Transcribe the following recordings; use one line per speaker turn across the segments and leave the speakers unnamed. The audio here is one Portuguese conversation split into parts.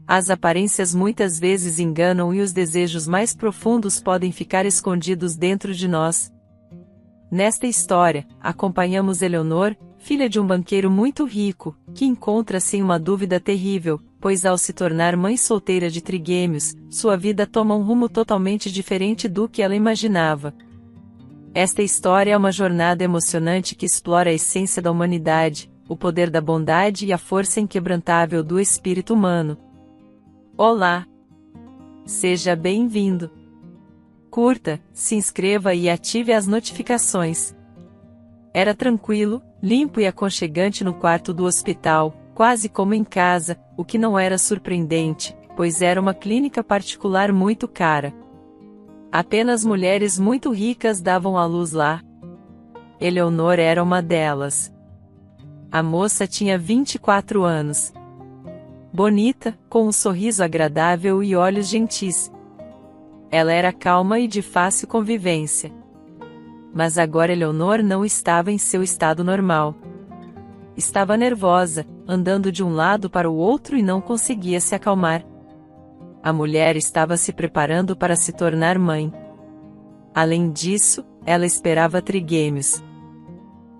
As aparências muitas vezes enganam e os desejos mais profundos podem ficar escondidos dentro de nós. Nesta história, acompanhamos Eleonor, filha de um banqueiro muito rico, que encontra-se em uma dúvida terrível, pois ao se tornar mãe solteira de trigêmeos, sua vida toma um rumo totalmente diferente do que ela imaginava. Esta história é uma jornada emocionante que explora a essência da humanidade, o poder da bondade e a força inquebrantável do espírito humano. Olá! Seja bem-vindo! Curta, se inscreva e ative as notificações. Era tranquilo, limpo e aconchegante no quarto do hospital, quase como em casa, o que não era surpreendente, pois era uma clínica particular muito cara. Apenas mulheres muito ricas davam à luz lá. Eleonor era uma delas. A moça tinha 24 anos. Bonita, com um sorriso agradável e olhos gentis. Ela era calma e de fácil convivência. Mas agora Eleonor não estava em seu estado normal. Estava nervosa, andando de um lado para o outro e não conseguia se acalmar. A mulher estava se preparando para se tornar mãe. Além disso, ela esperava trigêmeos.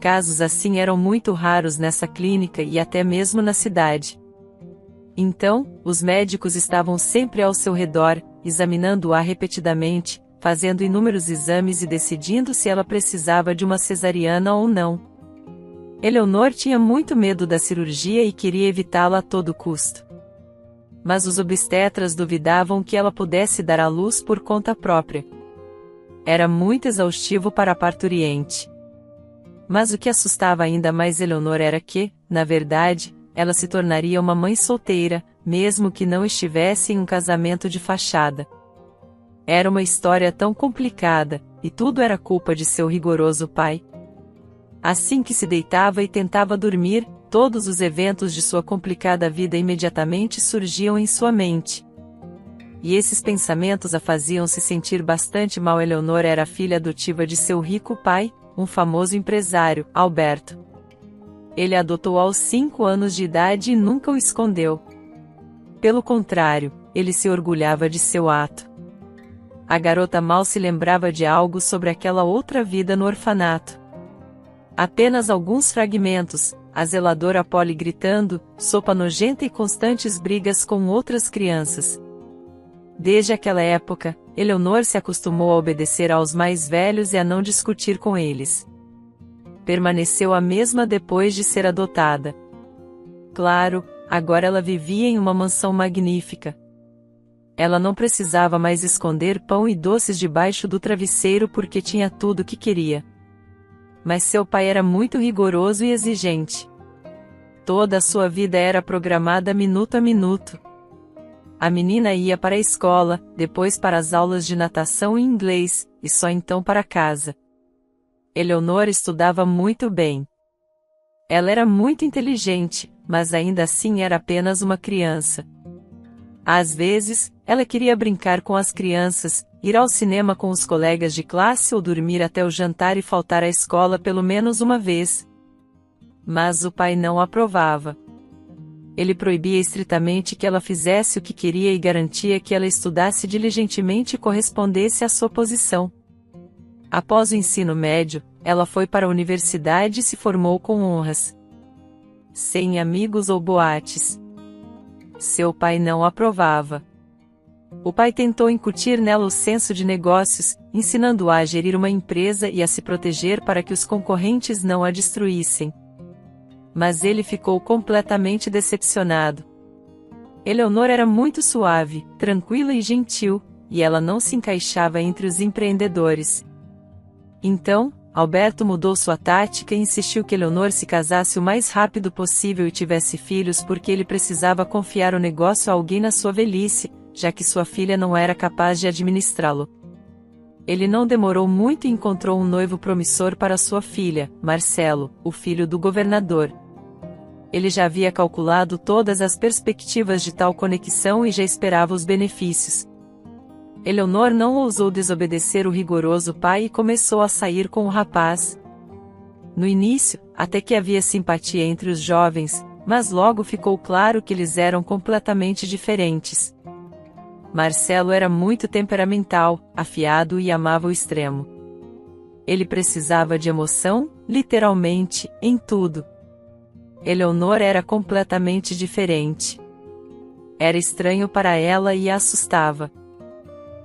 Casos assim eram muito raros nessa clínica e até mesmo na cidade. Então, os médicos estavam sempre ao seu redor, examinando-a repetidamente, fazendo inúmeros exames e decidindo se ela precisava de uma cesariana ou não. Eleonor tinha muito medo da cirurgia e queria evitá-la a todo custo. Mas os obstetras duvidavam que ela pudesse dar à luz por conta própria. Era muito exaustivo para a parturiente. Mas o que assustava ainda mais Eleonor era que, na verdade, ela se tornaria uma mãe solteira, mesmo que não estivesse em um casamento de fachada. Era uma história tão complicada, e tudo era culpa de seu rigoroso pai. Assim que se deitava e tentava dormir, todos os eventos de sua complicada vida imediatamente surgiam em sua mente. E esses pensamentos a faziam se sentir bastante mal. Eleonor era filha adotiva de seu rico pai, um famoso empresário, Alberto. Ele a adotou aos 5 anos de idade e nunca o escondeu. Pelo contrário, ele se orgulhava de seu ato. A garota mal se lembrava de algo sobre aquela outra vida no orfanato. Apenas alguns fragmentos, a zeladora Polly gritando, sopa nojenta e constantes brigas com outras crianças. Desde aquela época, Eleonor se acostumou a obedecer aos mais velhos e a não discutir com eles. Permaneceu a mesma depois de ser adotada. Claro, agora ela vivia em uma mansão magnífica. Ela não precisava mais esconder pão e doces debaixo do travesseiro porque tinha tudo o que queria. Mas seu pai era muito rigoroso e exigente. Toda a sua vida era programada minuto a minuto. A menina ia para a escola, depois para as aulas de natação e inglês, e só então para casa. Eleonor estudava muito bem. Ela era muito inteligente, mas ainda assim era apenas uma criança. Às vezes, ela queria brincar com as crianças, ir ao cinema com os colegas de classe ou dormir até o jantar e faltar à escola pelo menos uma vez. Mas o pai não aprovava. Ele proibia estritamente que ela fizesse o que queria e garantia que ela estudasse diligentemente e correspondesse à sua posição. Após o ensino médio, ela foi para a universidade e se formou com honras. Sem amigos ou boates. Seu pai não aprovava. O pai tentou incutir nela o senso de negócios, ensinando-a a gerir uma empresa e a se proteger para que os concorrentes não a destruíssem. Mas ele ficou completamente decepcionado. Eleonor era muito suave, tranquila e gentil, e ela não se encaixava entre os empreendedores. Então, Alberto mudou sua tática e insistiu que Eleonor se casasse o mais rápido possível e tivesse filhos porque ele precisava confiar o negócio a alguém na sua velhice, já que sua filha não era capaz de administrá-lo. Ele não demorou muito e encontrou um noivo promissor para sua filha, Marcelo, o filho do governador. Ele já havia calculado todas as perspectivas de tal conexão e já esperava os benefícios. Eleonor não ousou desobedecer o rigoroso pai e começou a sair com o rapaz. No início, até que havia simpatia entre os jovens, mas logo ficou claro que eles eram completamente diferentes. Marcelo era muito temperamental, afiado e amava o extremo. Ele precisava de emoção, literalmente, em tudo. Eleonor era completamente diferente. Era estranho para ela e a assustava.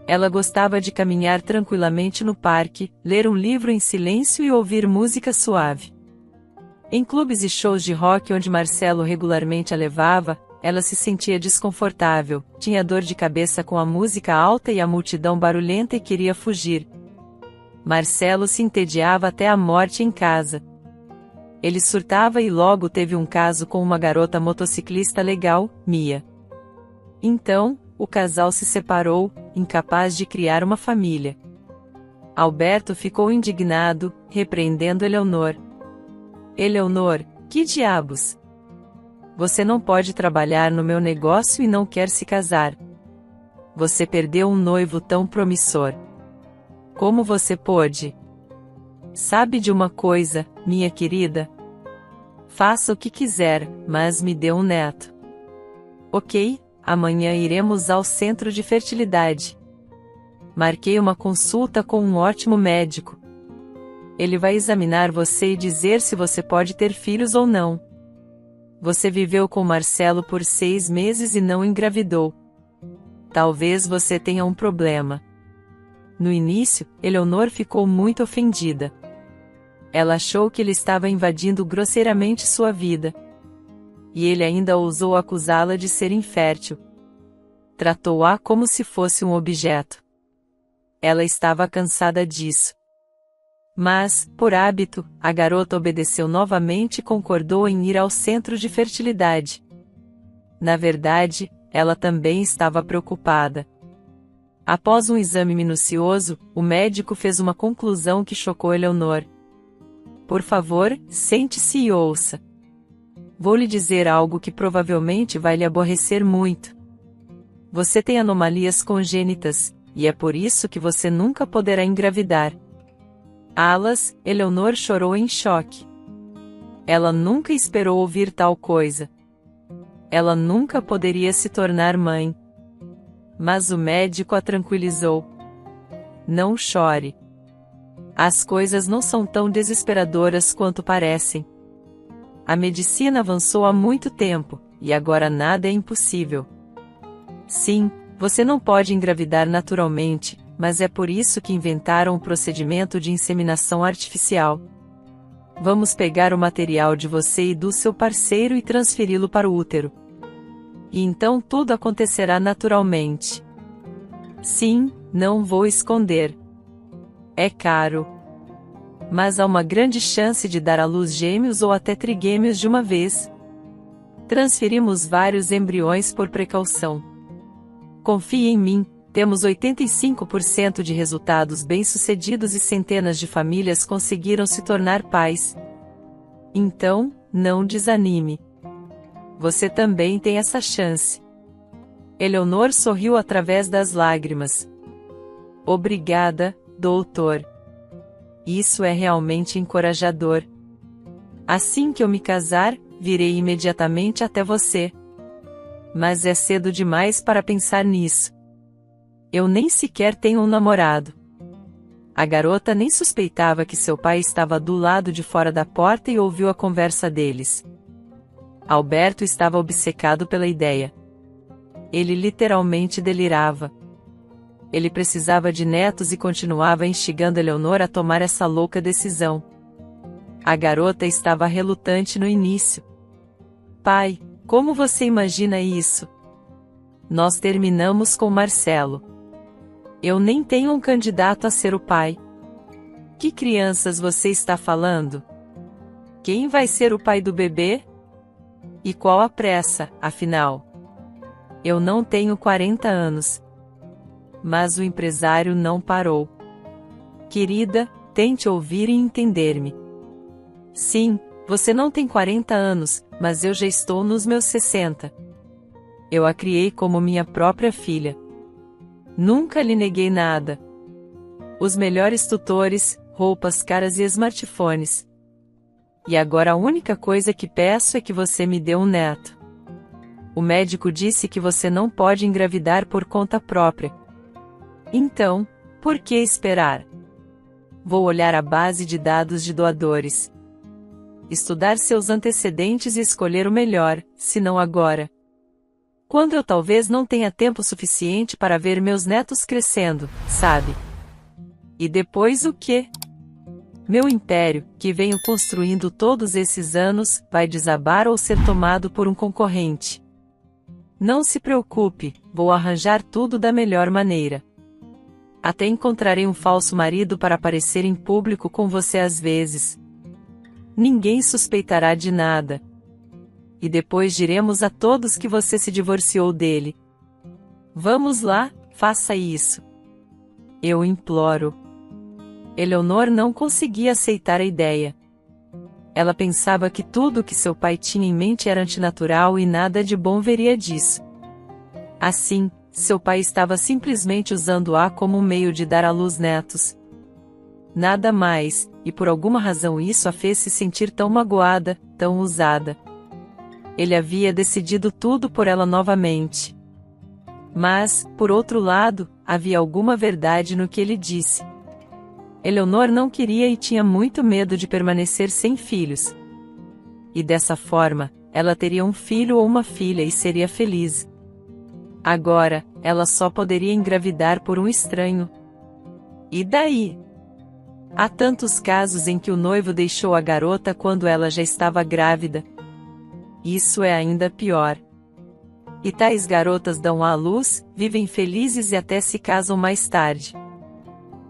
Ela gostava de caminhar tranquilamente no parque, ler um livro em silêncio e ouvir música suave. Em clubes e shows de rock onde Marcelo regularmente a levava, ela se sentia desconfortável, tinha dor de cabeça com a música alta e a multidão barulhenta e queria fugir. Marcelo se entediava até a morte em casa. Ele surtava e logo teve um caso com uma garota motociclista legal, Mia. Então, o casal se separou, incapaz de criar uma família. Alberto ficou indignado, repreendendo Eleonor. Eleonor, que diabos? Você não pode trabalhar no meu negócio e não quer se casar. Você perdeu um noivo tão promissor. Como você pôde? Sabe de uma coisa, minha querida? Faça o que quiser, mas me dê um neto. Ok, amanhã iremos ao centro de fertilidade. Marquei uma consulta com um ótimo médico. Ele vai examinar você e dizer se você pode ter filhos ou não. Você viveu com Marcelo por 6 meses e não engravidou. Talvez você tenha um problema. No início, Eleonor ficou muito ofendida. Ela achou que ele estava invadindo grosseiramente sua vida. E ele ainda ousou acusá-la de ser infértil. Tratou-a como se fosse um objeto. Ela estava cansada disso. Mas, por hábito, a garota obedeceu novamente e concordou em ir ao centro de fertilidade. Na verdade, ela também estava preocupada. Após um exame minucioso, o médico fez uma conclusão que chocou Eleonor. Por favor, sente-se e ouça. Vou lhe dizer algo que provavelmente vai lhe aborrecer muito. Você tem anomalias congênitas, e é por isso que você nunca poderá engravidar. Alas, Eleonor chorou em choque. Ela nunca esperou ouvir tal coisa. Ela nunca poderia se tornar mãe. Mas o médico a tranquilizou. Não chore. As coisas não são tão desesperadoras quanto parecem. A medicina avançou há muito tempo, e agora nada é impossível. Sim, você não pode engravidar naturalmente, mas é por isso que inventaram o procedimento de inseminação artificial. Vamos pegar o material de você e do seu parceiro e transferi-lo para o útero. E então tudo acontecerá naturalmente. Sim, não vou esconder. É caro. Mas há uma grande chance de dar à luz gêmeos ou até trigêmeos de uma vez. Transferimos vários embriões por precaução. Confie em mim, temos 85% de resultados bem-sucedidos e centenas de famílias conseguiram se tornar pais. Então, não desanime. Você também tem essa chance. Eleonor sorriu através das lágrimas. Obrigada, doutor. Isso é realmente encorajador. Assim que eu me casar, virei imediatamente até você. Mas é cedo demais para pensar nisso. Eu nem sequer tenho um namorado. A garota nem suspeitava que seu pai estava do lado de fora da porta e ouviu a conversa deles. Alberto estava obcecado pela ideia. Ele literalmente delirava. Ele precisava de netos e continuava instigando Eleonor a tomar essa louca decisão. A garota estava relutante no início. Pai, como você imagina isso? Nós terminamos com Marcelo. Eu nem tenho um candidato a ser o pai. Que crianças você está falando? Quem vai ser o pai do bebê? E qual a pressa, afinal? Eu não tenho 40 anos. Mas o empresário não parou. Querida, tente ouvir e entender-me. Sim, você não tem 40 anos, mas eu já estou nos meus 60. Eu a criei como minha própria filha. Nunca lhe neguei nada. Os melhores tutores, roupas caras e smartphones. E agora a única coisa que peço é que você me dê um neto. O médico disse que você não pode engravidar por conta própria. Então, por que esperar? Vou olhar a base de dados de doadores. Estudar seus antecedentes e escolher o melhor, se não agora. Quando eu talvez não tenha tempo suficiente para ver meus netos crescendo, sabe? E depois o quê? Meu império, que venho construindo todos esses anos, vai desabar ou ser tomado por um concorrente. Não se preocupe, vou arranjar tudo da melhor maneira. Até encontrarei um falso marido para aparecer em público com você às vezes. Ninguém suspeitará de nada. E depois diremos a todos que você se divorciou dele. Vamos lá, faça isso. Eu imploro. Eleonor não conseguia aceitar a ideia. Ela pensava que tudo o que seu pai tinha em mente era antinatural e nada de bom viria disso. Assim, seu pai estava simplesmente usando-a como um meio de dar à luz netos. Nada mais, e por alguma razão isso a fez se sentir tão magoada, tão usada. Ele havia decidido tudo por ela novamente. Mas, por outro lado, havia alguma verdade no que ele disse. Eleonor não queria e tinha muito medo de permanecer sem filhos. E dessa forma, ela teria um filho ou uma filha e seria feliz. Agora, ela só poderia engravidar por um estranho. E daí? Há tantos casos em que o noivo deixou a garota quando ela já estava grávida. Isso é ainda pior. E tais garotas dão à luz, vivem felizes e até se casam mais tarde.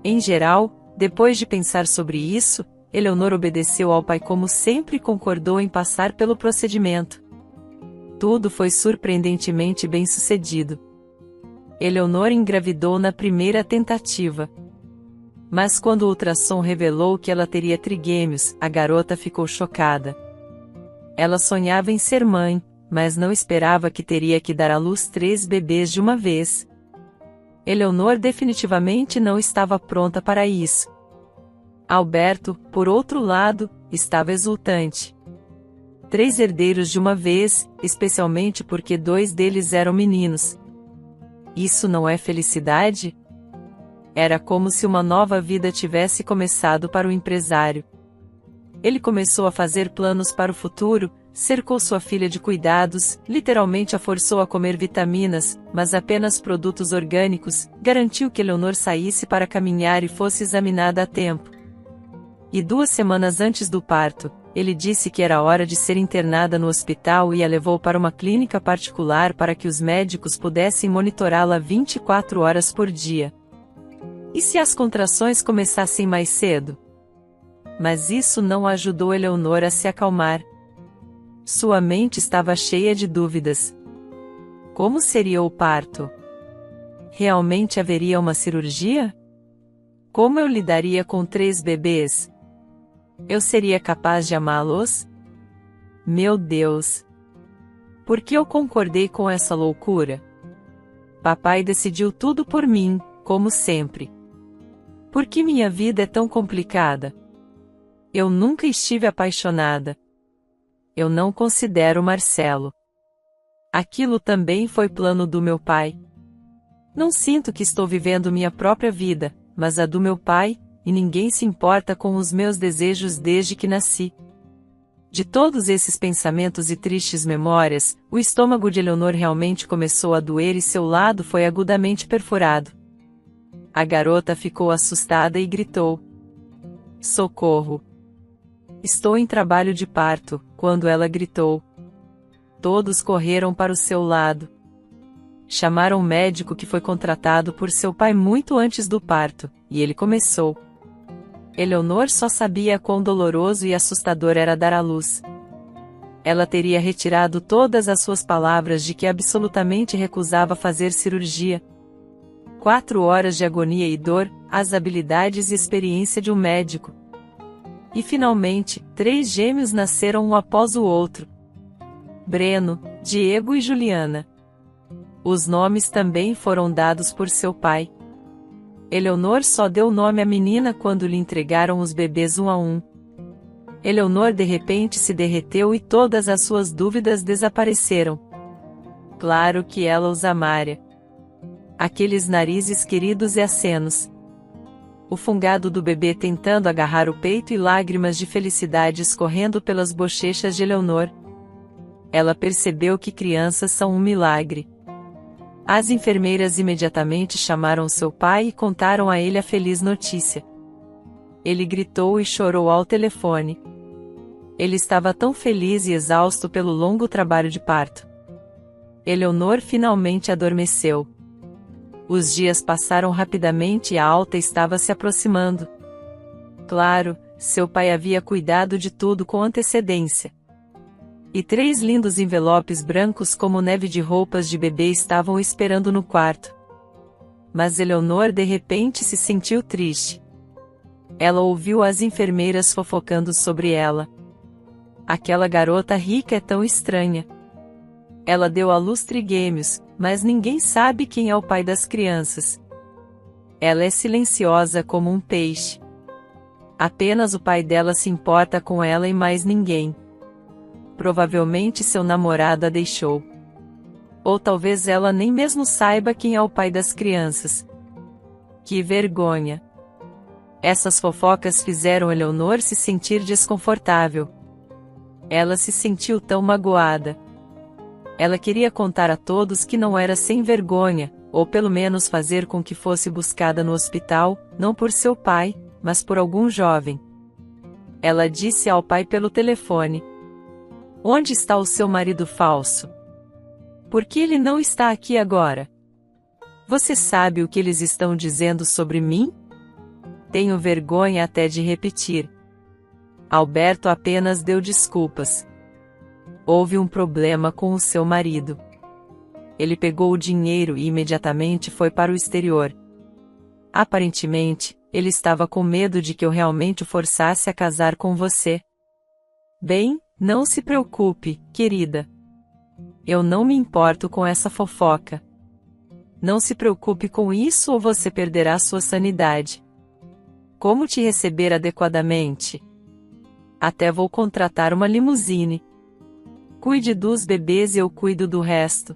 Em geral, depois de pensar sobre isso, Eleonor obedeceu ao pai como sempre e concordou em passar pelo procedimento. Tudo foi surpreendentemente bem-sucedido. Eleonor engravidou na primeira tentativa. Mas quando o ultrassom revelou que ela teria trigêmeos, a garota ficou chocada. Ela sonhava em ser mãe, mas não esperava que teria que dar à luz 3 bebês de uma vez. Eleonor definitivamente não estava pronta para isso. Alberto, por outro lado, estava exultante. 3 herdeiros de uma vez, especialmente porque 2 deles eram meninos. Isso não é felicidade? Era como se uma nova vida tivesse começado para o empresário. Ele começou a fazer planos para o futuro, cercou sua filha de cuidados, literalmente a forçou a comer vitaminas, mas apenas produtos orgânicos, garantiu que Eleonor saísse para caminhar e fosse examinada a tempo. E 2 semanas antes do parto, ele disse que era hora de ser internada no hospital e a levou para uma clínica particular para que os médicos pudessem monitorá-la 24 horas por dia. E se as contrações começassem mais cedo? Mas isso não ajudou Eleonor a se acalmar. Sua mente estava cheia de dúvidas. Como seria o parto? Realmente haveria uma cirurgia? Como eu lidaria com 3 bebês? Eu seria capaz de amá-los? Meu Deus! Por que eu concordei com essa loucura? Papai decidiu tudo por mim, como sempre. Por que minha vida é tão complicada? Eu nunca estive apaixonada. Eu não considero Marcelo. Aquilo também foi plano do meu pai. Não sinto que estou vivendo minha própria vida, mas a do meu pai, e ninguém se importa com os meus desejos desde que nasci. De todos esses pensamentos e tristes memórias, o estômago de Eleonor realmente começou a doer e seu lado foi agudamente perfurado. A garota ficou assustada e gritou: "Socorro! Estou em trabalho de parto", quando ela gritou. Todos correram para o seu lado. Chamaram um médico que foi contratado por seu pai muito antes do parto, e ele começou. Eleonor só sabia quão doloroso e assustador era dar à luz. Ela teria retirado todas as suas palavras de que absolutamente recusava fazer cirurgia. 4 horas de agonia e dor, as habilidades e experiência de um médico. E finalmente, 3 gêmeos nasceram um após o outro. Breno, Diego e Juliana. Os nomes também foram dados por seu pai. Eleonor só deu nome à menina quando lhe entregaram os bebês um a um. Eleonor de repente se derreteu e todas as suas dúvidas desapareceram. Claro que ela os amara. Aqueles narizes queridos e acenos. O fungado do bebê tentando agarrar o peito e lágrimas de felicidade escorrendo pelas bochechas de Eleonor. Ela percebeu que crianças são um milagre. As enfermeiras imediatamente chamaram seu pai e contaram a ele a feliz notícia. Ele gritou e chorou ao telefone. Ele estava tão feliz e exausto pelo longo trabalho de parto. Eleonor finalmente adormeceu. Os dias passaram rapidamente e a alta estava se aproximando. Claro, seu pai havia cuidado de tudo com antecedência. E 3 lindos envelopes brancos como neve de roupas de bebê estavam esperando no quarto. Mas Eleonor de repente se sentiu triste. Ela ouviu as enfermeiras fofocando sobre ela. Aquela garota rica é tão estranha. Ela deu à luz trigêmeos, mas ninguém sabe quem é o pai das crianças. Ela é silenciosa como um peixe. Apenas o pai dela se importa com ela e mais ninguém. Provavelmente seu namorado a deixou. Ou talvez ela nem mesmo saiba quem é o pai das crianças. Que vergonha! Essas fofocas fizeram Eleonor se sentir desconfortável. Ela se sentiu tão magoada. Ela queria contar a todos que não era sem vergonha, ou pelo menos fazer com que fosse buscada no hospital, não por seu pai, mas por algum jovem. Ela disse ao pai pelo telefone: "Onde está o seu marido falso? Por que ele não está aqui agora? Você sabe o que eles estão dizendo sobre mim? Tenho vergonha até de repetir." Alberto apenas deu desculpas. Houve um problema com o seu marido. Ele pegou o dinheiro e imediatamente foi para o exterior. Aparentemente, ele estava com medo de que eu realmente o forçasse a casar com você. Bem, não se preocupe, querida. Eu não me importo com essa fofoca. Não se preocupe com isso ou você perderá sua sanidade. Como te receber adequadamente? Até vou contratar uma limusine. Cuide dos bebês e eu cuido do resto.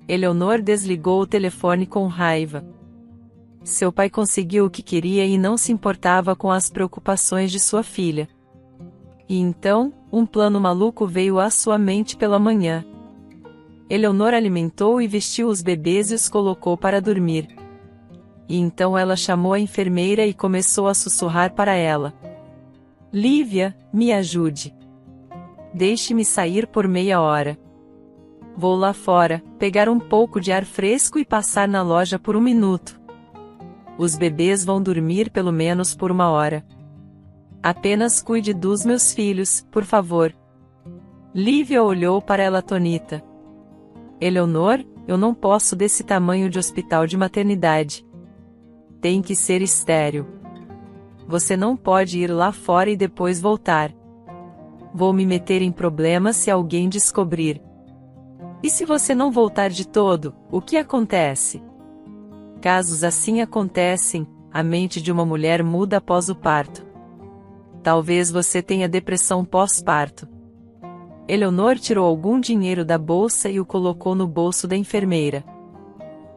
Eleonor desligou o telefone com raiva. Seu pai conseguiu o que queria e não se importava com as preocupações de sua filha. E então, um plano maluco veio à sua mente pela manhã. Eleonor alimentou e vestiu os bebês e os colocou para dormir. E então ela chamou a enfermeira e começou a sussurrar para ela: "Lívia, me ajude. Deixe-me sair por meia hora. Vou lá fora, pegar um pouco de ar fresco e passar na loja por 1 minuto. Os bebês vão dormir pelo menos por 1 hora. Apenas cuide dos meus filhos, por favor." Lívia olhou para ela atônita. "Eleonor, eu não posso desse tamanho de hospital de maternidade. Tem que ser estéril. Você não pode ir lá fora e depois voltar. Vou me meter em problemas se alguém descobrir. E se você não voltar de todo, o que acontece?" Casos assim acontecem, a mente de uma mulher muda após o parto. Talvez você tenha depressão pós-parto. Eleonor tirou algum dinheiro da bolsa e o colocou no bolso da enfermeira.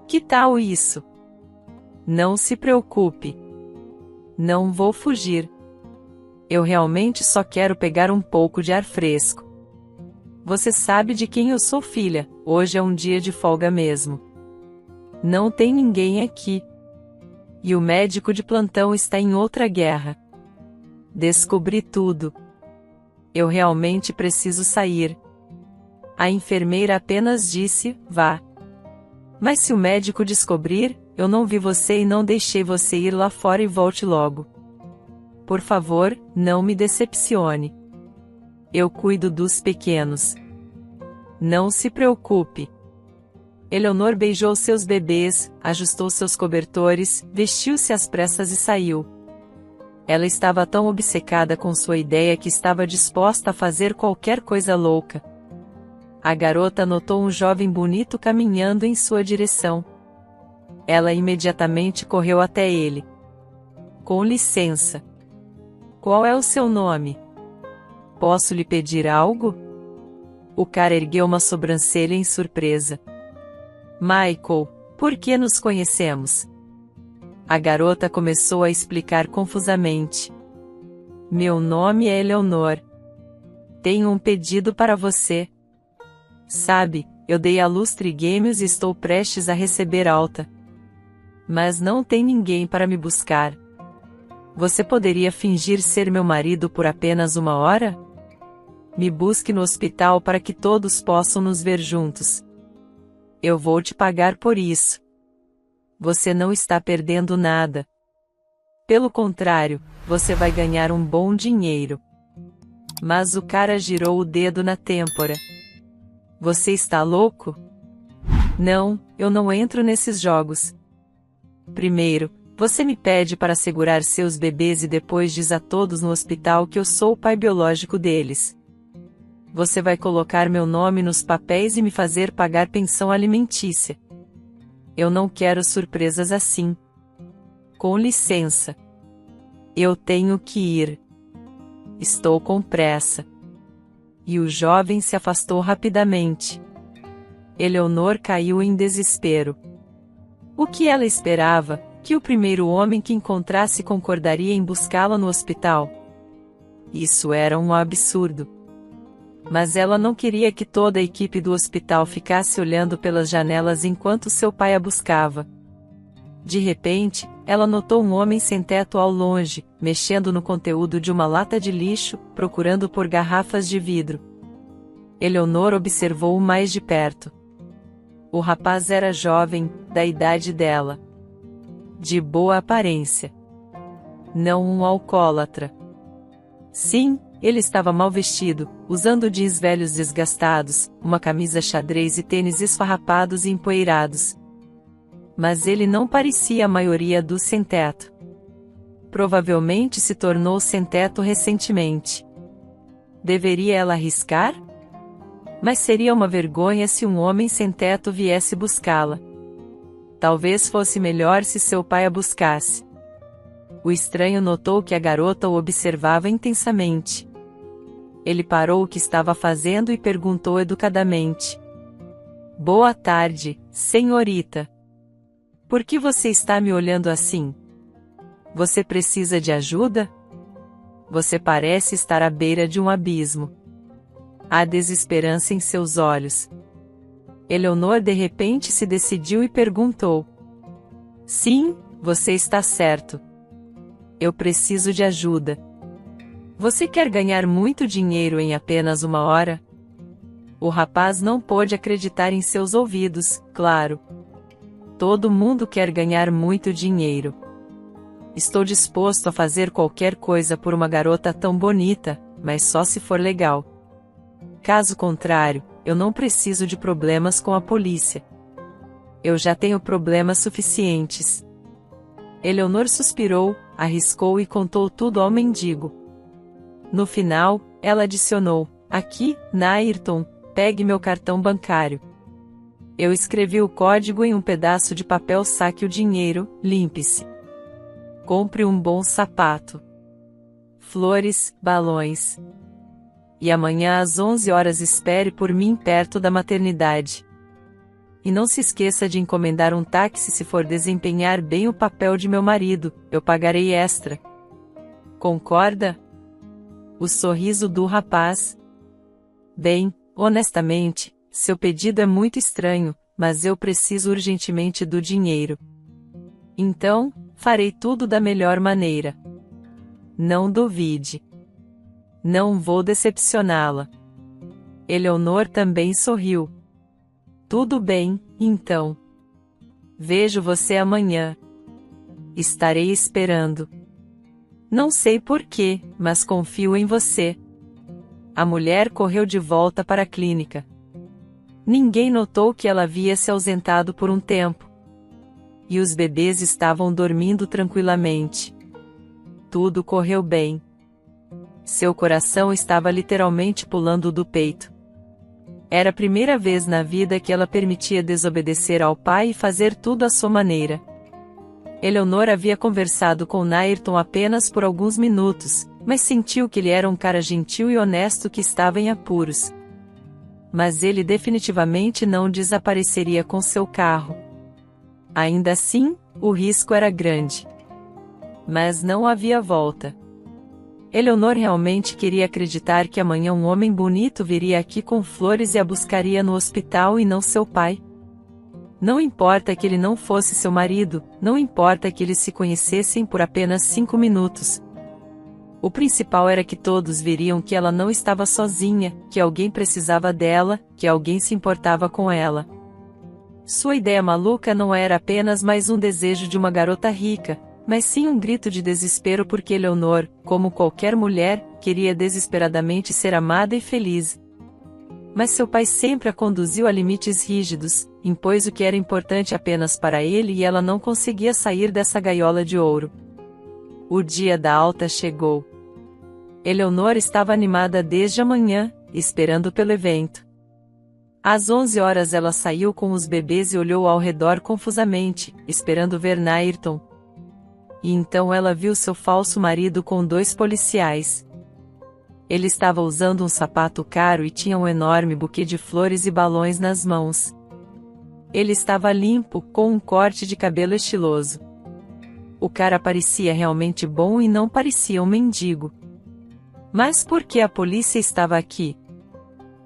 "Que tal isso? Não se preocupe. Não vou fugir. Eu realmente só quero pegar um pouco de ar fresco. Você sabe de quem eu sou filha, hoje é um dia de folga mesmo. Não tem ninguém aqui. E o médico de plantão está em outra guerra. Descobri tudo. Eu realmente preciso sair." A enfermeira apenas disse: "Vá." "Mas se o médico descobrir, eu não vi você e não deixei você ir lá fora e volte logo. Por favor, não me decepcione. Eu cuido dos pequenos. Não se preocupe." Eleonor beijou seus bebês, ajustou seus cobertores, vestiu-se às pressas e saiu. Ela estava tão obcecada com sua ideia que estava disposta a fazer qualquer coisa louca. A garota notou um jovem bonito caminhando em sua direção. Ela imediatamente correu até ele. "Com licença. Qual é o seu nome?" Posso lhe pedir algo? O cara ergueu uma sobrancelha em surpresa. Michael, por que nos conhecemos? A garota começou a explicar confusamente. Meu nome é Eleanor. Tenho um pedido para você. Sabe, eu dei a Lustre Games e estou prestes a receber alta. Mas não tem ninguém para me buscar. Você poderia fingir ser meu marido por apenas 1 hora? Me busque no hospital para que todos possam nos ver juntos. Eu vou te pagar por isso. Você não está perdendo nada. Pelo contrário, você vai ganhar um bom dinheiro. Mas o cara girou o dedo na têmpora. Você está louco? Não, eu não entro nesses jogos. Primeiro, você me pede para segurar seus bebês e depois diz a todos no hospital que eu sou o pai biológico deles. Você vai colocar meu nome nos papéis e me fazer pagar pensão alimentícia. Eu não quero surpresas assim. Com licença. Eu tenho que ir. Estou com pressa. E o jovem se afastou rapidamente. Eleanor caiu em desespero. O que ela esperava? Que o primeiro homem que encontrasse concordaria em buscá-la no hospital? Isso era um absurdo. Mas ela não queria que toda a equipe do hospital ficasse olhando pelas janelas enquanto seu pai a buscava. De repente, ela notou um homem sem teto ao longe, mexendo no conteúdo de uma lata de lixo, procurando por garrafas de vidro. Eleanor observou-o mais de perto. O rapaz era jovem, da idade dela. De boa aparência. Não um alcoólatra. Sim, ele estava mal vestido, usando jeans velhos desgastados, uma camisa xadrez e tênis esfarrapados e empoeirados. Mas ele não parecia a maioria dos sem-teto. Provavelmente se tornou sem-teto recentemente. Deveria ela arriscar? Mas seria uma vergonha se um homem sem-teto viesse buscá-la. Talvez fosse melhor se seu pai a buscasse. O estranho notou que a garota o observava intensamente. Ele parou o que estava fazendo e perguntou educadamente. Boa tarde, senhorita. Por que você está me olhando assim? Você precisa de ajuda? Você parece estar à beira de um abismo. Há desesperança em seus olhos. Eleanor de repente se decidiu e perguntou. Sim, você está certo. Eu preciso de ajuda. Você quer ganhar muito dinheiro em apenas 1 hora? O rapaz não pôde acreditar em seus ouvidos, claro. Todo mundo quer ganhar muito dinheiro. Estou disposto a fazer qualquer coisa por uma garota tão bonita, mas só se for legal. Caso contrário, eu não preciso de problemas com a polícia. Eu já tenho problemas suficientes. Eleanor suspirou, arriscou e contou tudo ao mendigo. No final, ela adicionou, aqui, Nairton, pegue meu cartão bancário. Eu escrevi o código em um pedaço de papel, saque o dinheiro, limpe-se. Compre um bom sapato. Flores, balões. E amanhã às 11 horas espere por mim perto da maternidade. E não se esqueça de encomendar um táxi se for desempenhar bem o papel de meu marido, eu pagarei extra. Concorda? O sorriso do rapaz. Bem, honestamente, seu pedido é muito estranho, mas eu preciso urgentemente do dinheiro. Então, farei tudo da melhor maneira. Não duvide. Não vou decepcioná-la. Eleanor também sorriu. Tudo bem, então. Vejo você amanhã. Estarei esperando. Não sei porquê, mas confio em você. A mulher correu de volta para a clínica. Ninguém notou que ela havia se ausentado por um tempo. E os bebês estavam dormindo tranquilamente. Tudo correu bem. Seu coração estava literalmente pulando do peito. Era a primeira vez na vida que ela permitia desobedecer ao pai e fazer tudo à sua maneira. Eleanor havia conversado com Nairton apenas por alguns minutos, mas sentiu que ele era um cara gentil e honesto que estava em apuros. Mas ele definitivamente não desapareceria com seu carro. Ainda assim, o risco era grande. Mas não havia volta. Eleonor realmente queria acreditar que amanhã um homem bonito viria aqui com flores e a buscaria no hospital e não seu pai. Não importa que ele não fosse seu marido, não importa que eles se conhecessem por apenas 5 minutos. O principal era que todos veriam que ela não estava sozinha, que alguém precisava dela, que alguém se importava com ela. Sua ideia maluca não era apenas mais um desejo de uma garota rica, mas sim um grito de desespero porque Eleonor, como qualquer mulher, queria desesperadamente ser amada e feliz. Mas seu pai sempre a conduziu a limites rígidos, impôs o que era importante apenas para ele e ela não conseguia sair dessa gaiola de ouro. O dia da alta chegou. Eleonor estava animada desde a manhã, esperando pelo evento. Às 11 horas ela saiu com os bebês e olhou ao redor confusamente, esperando ver Nairton. E então ela viu seu falso marido com 2 policiais. Ele estava usando um sapato caro e tinha um enorme buquê de flores e balões nas mãos. Ele estava limpo, com um corte de cabelo estiloso. O cara parecia realmente bom e não parecia um mendigo. Mas por que a polícia estava aqui?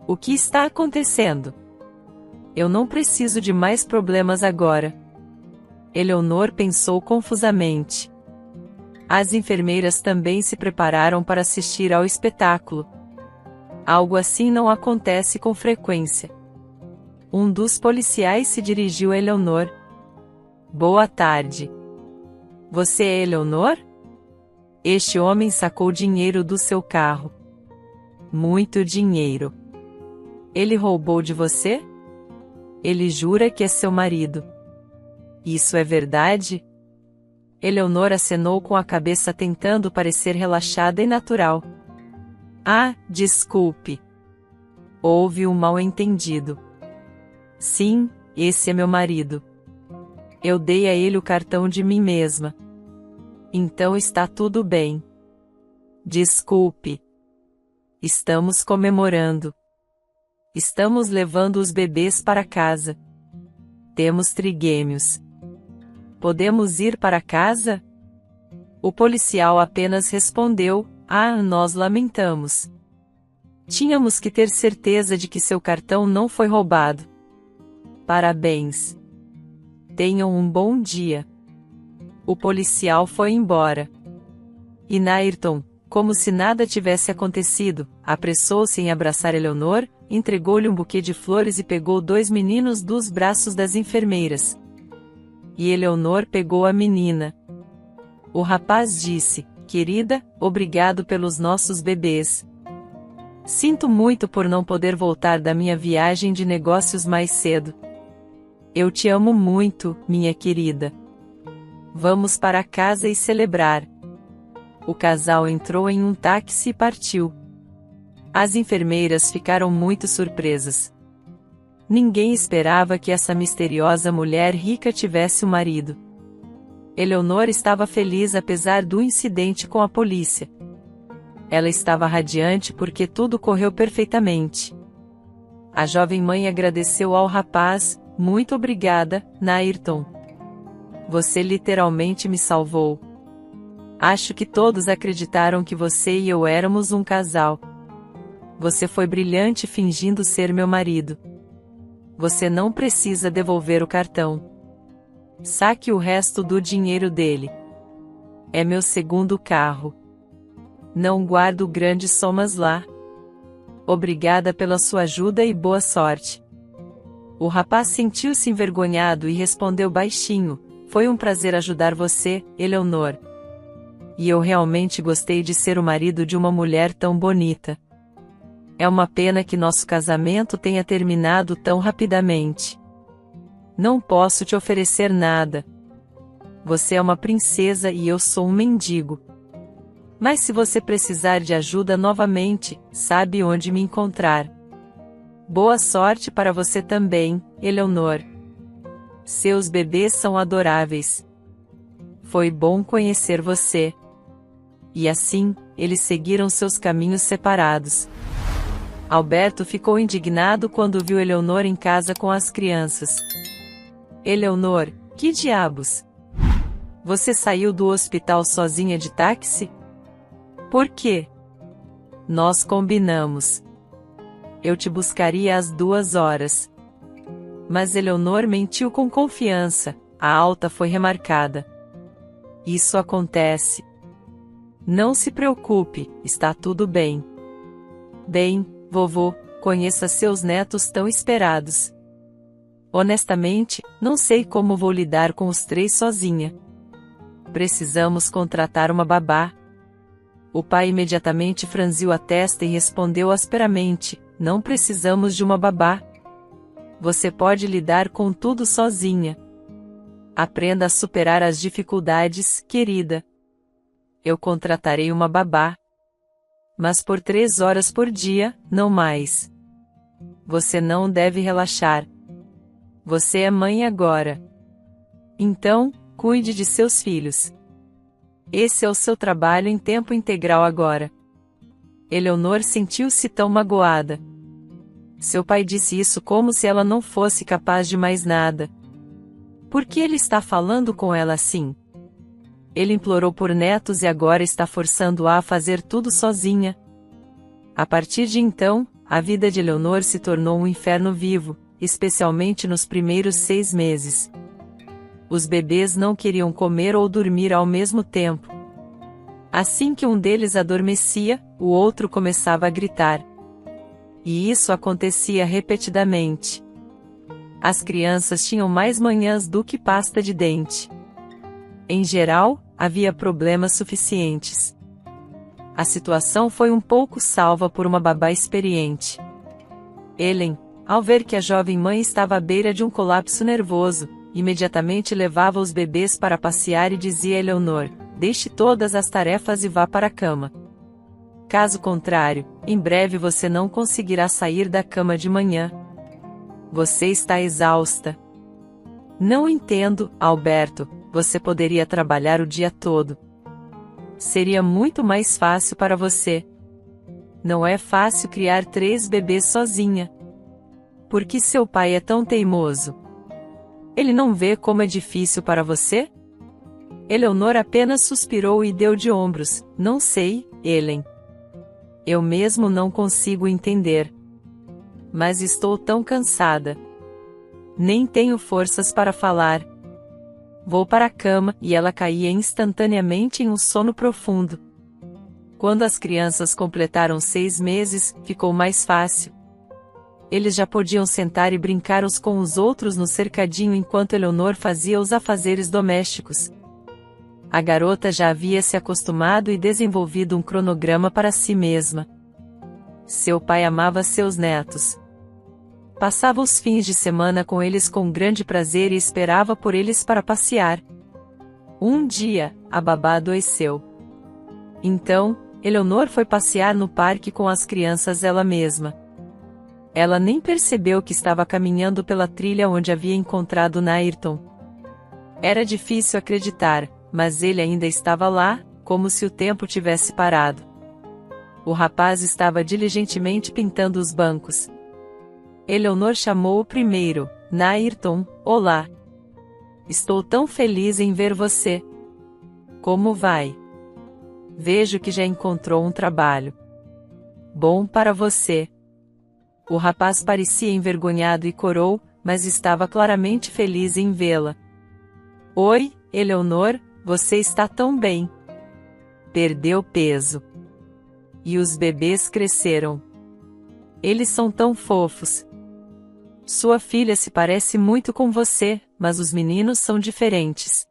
O que está acontecendo? Eu não preciso de mais problemas agora. Eleonor pensou confusamente. As enfermeiras também se prepararam para assistir ao espetáculo. Algo assim não acontece com frequência. Um dos policiais se dirigiu a Eleonor. Boa tarde. Você é Eleonor? Este homem sacou dinheiro do seu carro. Muito dinheiro. Ele roubou de você? Ele jura que é seu marido. Isso é verdade? Eleonor acenou com a cabeça tentando parecer relaxada e natural. Ah, desculpe. Houve um mal-entendido. Sim, esse é meu marido. Eu dei a ele o cartão de mim mesma. Então está tudo bem. Desculpe. Estamos comemorando. Estamos levando os bebês para casa. Temos trigêmeos. Podemos ir para casa? O policial apenas respondeu: Ah, nós lamentamos. Tínhamos que ter certeza de que seu cartão não foi roubado. Parabéns. Tenham um bom dia. O policial foi embora. E Nairton, como se nada tivesse acontecido, apressou-se em abraçar Eleonor, entregou-lhe um buquê de flores e pegou 2 meninos dos braços das enfermeiras. E Eleonor pegou a menina. O rapaz disse: Querida, obrigado pelos nossos bebês. Sinto muito por não poder voltar da minha viagem de negócios mais cedo. Eu te amo muito, minha querida. Vamos para casa e celebrar. O casal entrou em um táxi e partiu. As enfermeiras ficaram muito surpresas. Ninguém esperava que essa misteriosa mulher rica tivesse um marido. Eleonor estava feliz apesar do incidente com a polícia. Ela estava radiante porque tudo correu perfeitamente. A jovem mãe agradeceu ao rapaz: Muito obrigada, Nairton. Você literalmente me salvou. Acho que todos acreditaram que você e eu éramos um casal. Você foi brilhante fingindo ser meu marido. Você não precisa devolver o cartão. Saque o resto do dinheiro dele. É meu segundo carro. Não guardo grandes somas lá. Obrigada pela sua ajuda e boa sorte. O rapaz sentiu-se envergonhado e respondeu baixinho: Foi um prazer ajudar você, Eleonor. E eu realmente gostei de ser o marido de uma mulher tão bonita. É uma pena que nosso casamento tenha terminado tão rapidamente. Não posso te oferecer nada. Você é uma princesa e eu sou um mendigo. Mas se você precisar de ajuda novamente, sabe onde me encontrar. Boa sorte para você também, Eleonor. Seus bebês são adoráveis. Foi bom conhecer você. E assim, eles seguiram seus caminhos separados. Alberto ficou indignado quando viu Eleonor em casa com as crianças. Eleonor, que diabos? Você saiu do hospital sozinha de táxi? Por quê? Nós combinamos. Eu te buscaria às 2 horas. Mas Eleonor mentiu com confiança, a alta foi remarcada. Isso acontece. Não se preocupe, está tudo bem. Bem, vovô, conheça seus netos tão esperados. Honestamente, não sei como vou lidar com os 3 sozinha. Precisamos contratar uma babá. O pai imediatamente franziu a testa e respondeu asperamente: não precisamos de uma babá. Você pode lidar com tudo sozinha. Aprenda a superar as dificuldades, querida. Eu contratarei uma babá. Mas por 3 horas por dia, não mais. Você não deve relaxar. Você é mãe agora. Então, cuide de seus filhos. Esse é o seu trabalho em tempo integral agora. Eleonor sentiu-se tão magoada. Seu pai disse isso como se ela não fosse capaz de mais nada. Por que ele está falando com ela assim? Ele implorou por netos e agora está forçando-a a fazer tudo sozinha. A partir de então, a vida de Eleonor se tornou um inferno vivo, especialmente nos primeiros 6 meses. Os bebês não queriam comer ou dormir ao mesmo tempo. Assim que um deles adormecia, o outro começava a gritar. E isso acontecia repetidamente. As crianças tinham mais manhãs do que pasta de dente. Em geral, havia problemas suficientes. A situação foi um pouco salva por uma babá experiente. Ellen, ao ver que a jovem mãe estava à beira de um colapso nervoso, imediatamente levava os bebês para passear e dizia a Eleonor: deixe todas as tarefas e vá para a cama. Caso contrário, em breve você não conseguirá sair da cama de manhã. Você está exausta. Não entendo, Alberto, você poderia trabalhar o dia todo. Seria muito mais fácil para você. Não é fácil criar 3 bebês sozinha. Por que seu pai é tão teimoso? Ele não vê como é difícil para você? Eleonor apenas suspirou e deu de ombros. Não sei, Ellen. Eu mesmo não consigo entender. Mas estou tão cansada. Nem tenho forças para falar. Vou para a cama, e ela caía instantaneamente em um sono profundo. Quando as crianças completaram 6 meses, ficou mais fácil. Eles já podiam sentar e brincar uns com os outros no cercadinho enquanto Eleonor fazia os afazeres domésticos. A garota já havia se acostumado e desenvolvido um cronograma para si mesma. Seu pai amava seus netos. Passava os fins de semana com eles com grande prazer e esperava por eles para passear. Um dia, a babá adoeceu. Então, Eleonor foi passear no parque com as crianças ela mesma. Ela nem percebeu que estava caminhando pela trilha onde havia encontrado Nairton. Era difícil acreditar, mas ele ainda estava lá, como se o tempo tivesse parado. O rapaz estava diligentemente pintando os bancos. Eleonor chamou o primeiro: Nairton, olá. Estou tão feliz em ver você. Como vai? Vejo que já encontrou um trabalho. Bom para você. O rapaz parecia envergonhado e corou, mas estava claramente feliz em vê-la. Oi, Eleonor, você está tão bem. Perdeu peso. E os bebês cresceram. Eles são tão fofos. Sua filha se parece muito com você, mas os meninos são diferentes.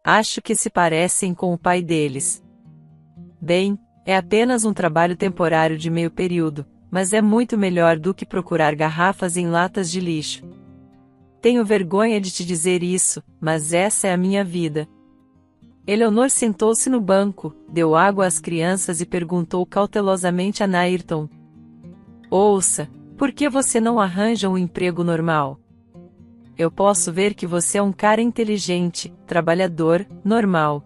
Acho que se parecem com o pai deles. Bem, é apenas um trabalho temporário de meio período, mas é muito melhor do que procurar garrafas em latas de lixo. Tenho vergonha de te dizer isso, mas essa é a minha vida. Eleonor sentou-se no banco, deu água às crianças e perguntou cautelosamente a Nairton: ouça, por que você não arranja um emprego normal? Eu posso ver que você é um cara inteligente, trabalhador, normal.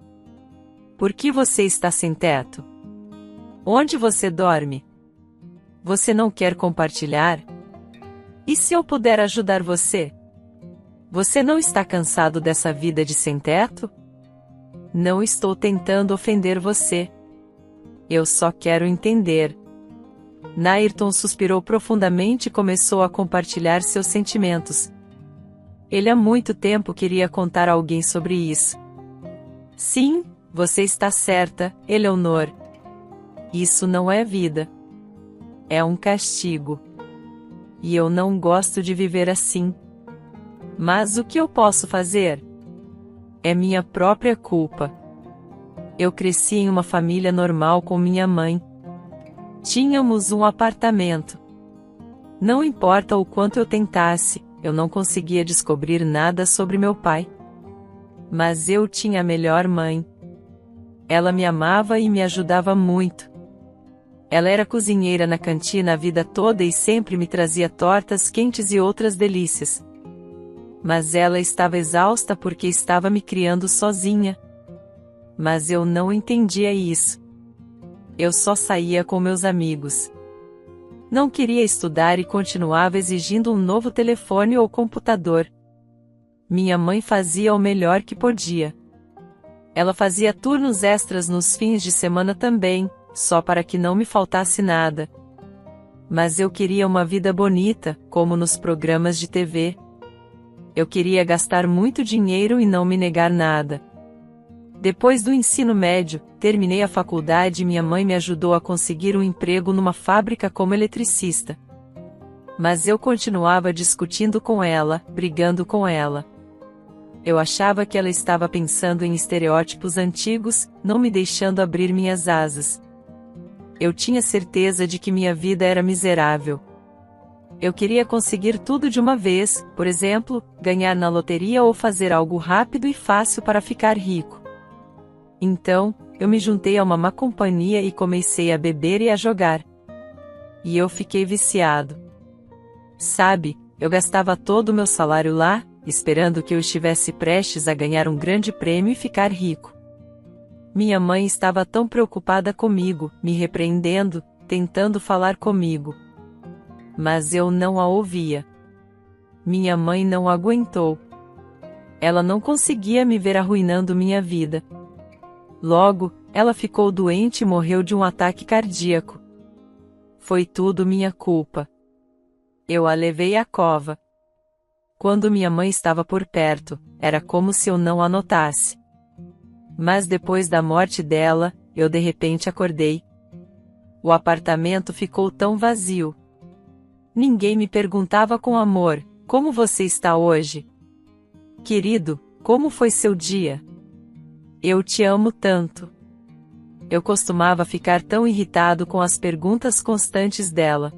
Por que você está sem teto? Onde você dorme? Você não quer compartilhar? E se eu puder ajudar você? Você não está cansado dessa vida de sem teto? Não estou tentando ofender você. Eu só quero entender. Nairton suspirou profundamente e começou a compartilhar seus sentimentos. Ele há muito tempo queria contar a alguém sobre isso. Sim, você está certa, Eleonor. Isso não é vida. É um castigo. E eu não gosto de viver assim. Mas o que eu posso fazer? É minha própria culpa. Eu cresci em uma família normal com minha mãe. Tínhamos um apartamento. Não importa o quanto eu tentasse, eu não conseguia descobrir nada sobre meu pai. Mas eu tinha a melhor mãe. Ela me amava e me ajudava muito. Ela era cozinheira na cantina a vida toda e sempre me trazia tortas quentes e outras delícias. Mas ela estava exausta porque estava me criando sozinha. Mas eu não entendia isso. Eu só saía com meus amigos. Não queria estudar e continuava exigindo um novo telefone ou computador. Minha mãe fazia o melhor que podia. Ela fazia turnos extras nos fins de semana também, só para que não me faltasse nada. Mas eu queria uma vida bonita, como nos programas de TV. Eu queria gastar muito dinheiro e não me negar nada. Depois do ensino médio, terminei a faculdade e minha mãe me ajudou a conseguir um emprego numa fábrica como eletricista. Mas eu continuava discutindo com ela, brigando com ela. Eu achava que ela estava pensando em estereótipos antigos, não me deixando abrir minhas asas. Eu tinha certeza de que minha vida era miserável. Eu queria conseguir tudo de uma vez, por exemplo, ganhar na loteria ou fazer algo rápido e fácil para ficar rico. Então, eu me juntei a uma má companhia e comecei a beber e a jogar. E eu fiquei viciado. Sabe, eu gastava todo o meu salário lá, esperando que eu estivesse prestes a ganhar um grande prêmio e ficar rico. Minha mãe estava tão preocupada comigo, me repreendendo, tentando falar comigo. Mas eu não a ouvia. Minha mãe não aguentou. Ela não conseguia me ver arruinando minha vida. Logo, ela ficou doente e morreu de um ataque cardíaco. Foi tudo minha culpa. Eu a levei à cova. Quando minha mãe estava por perto, era como se eu não a notasse. Mas depois da morte dela, eu de repente acordei. O apartamento ficou tão vazio. Ninguém me perguntava com amor, como você está hoje? Querido, como foi seu dia? Eu te amo tanto. Eu costumava ficar tão irritado com as perguntas constantes dela.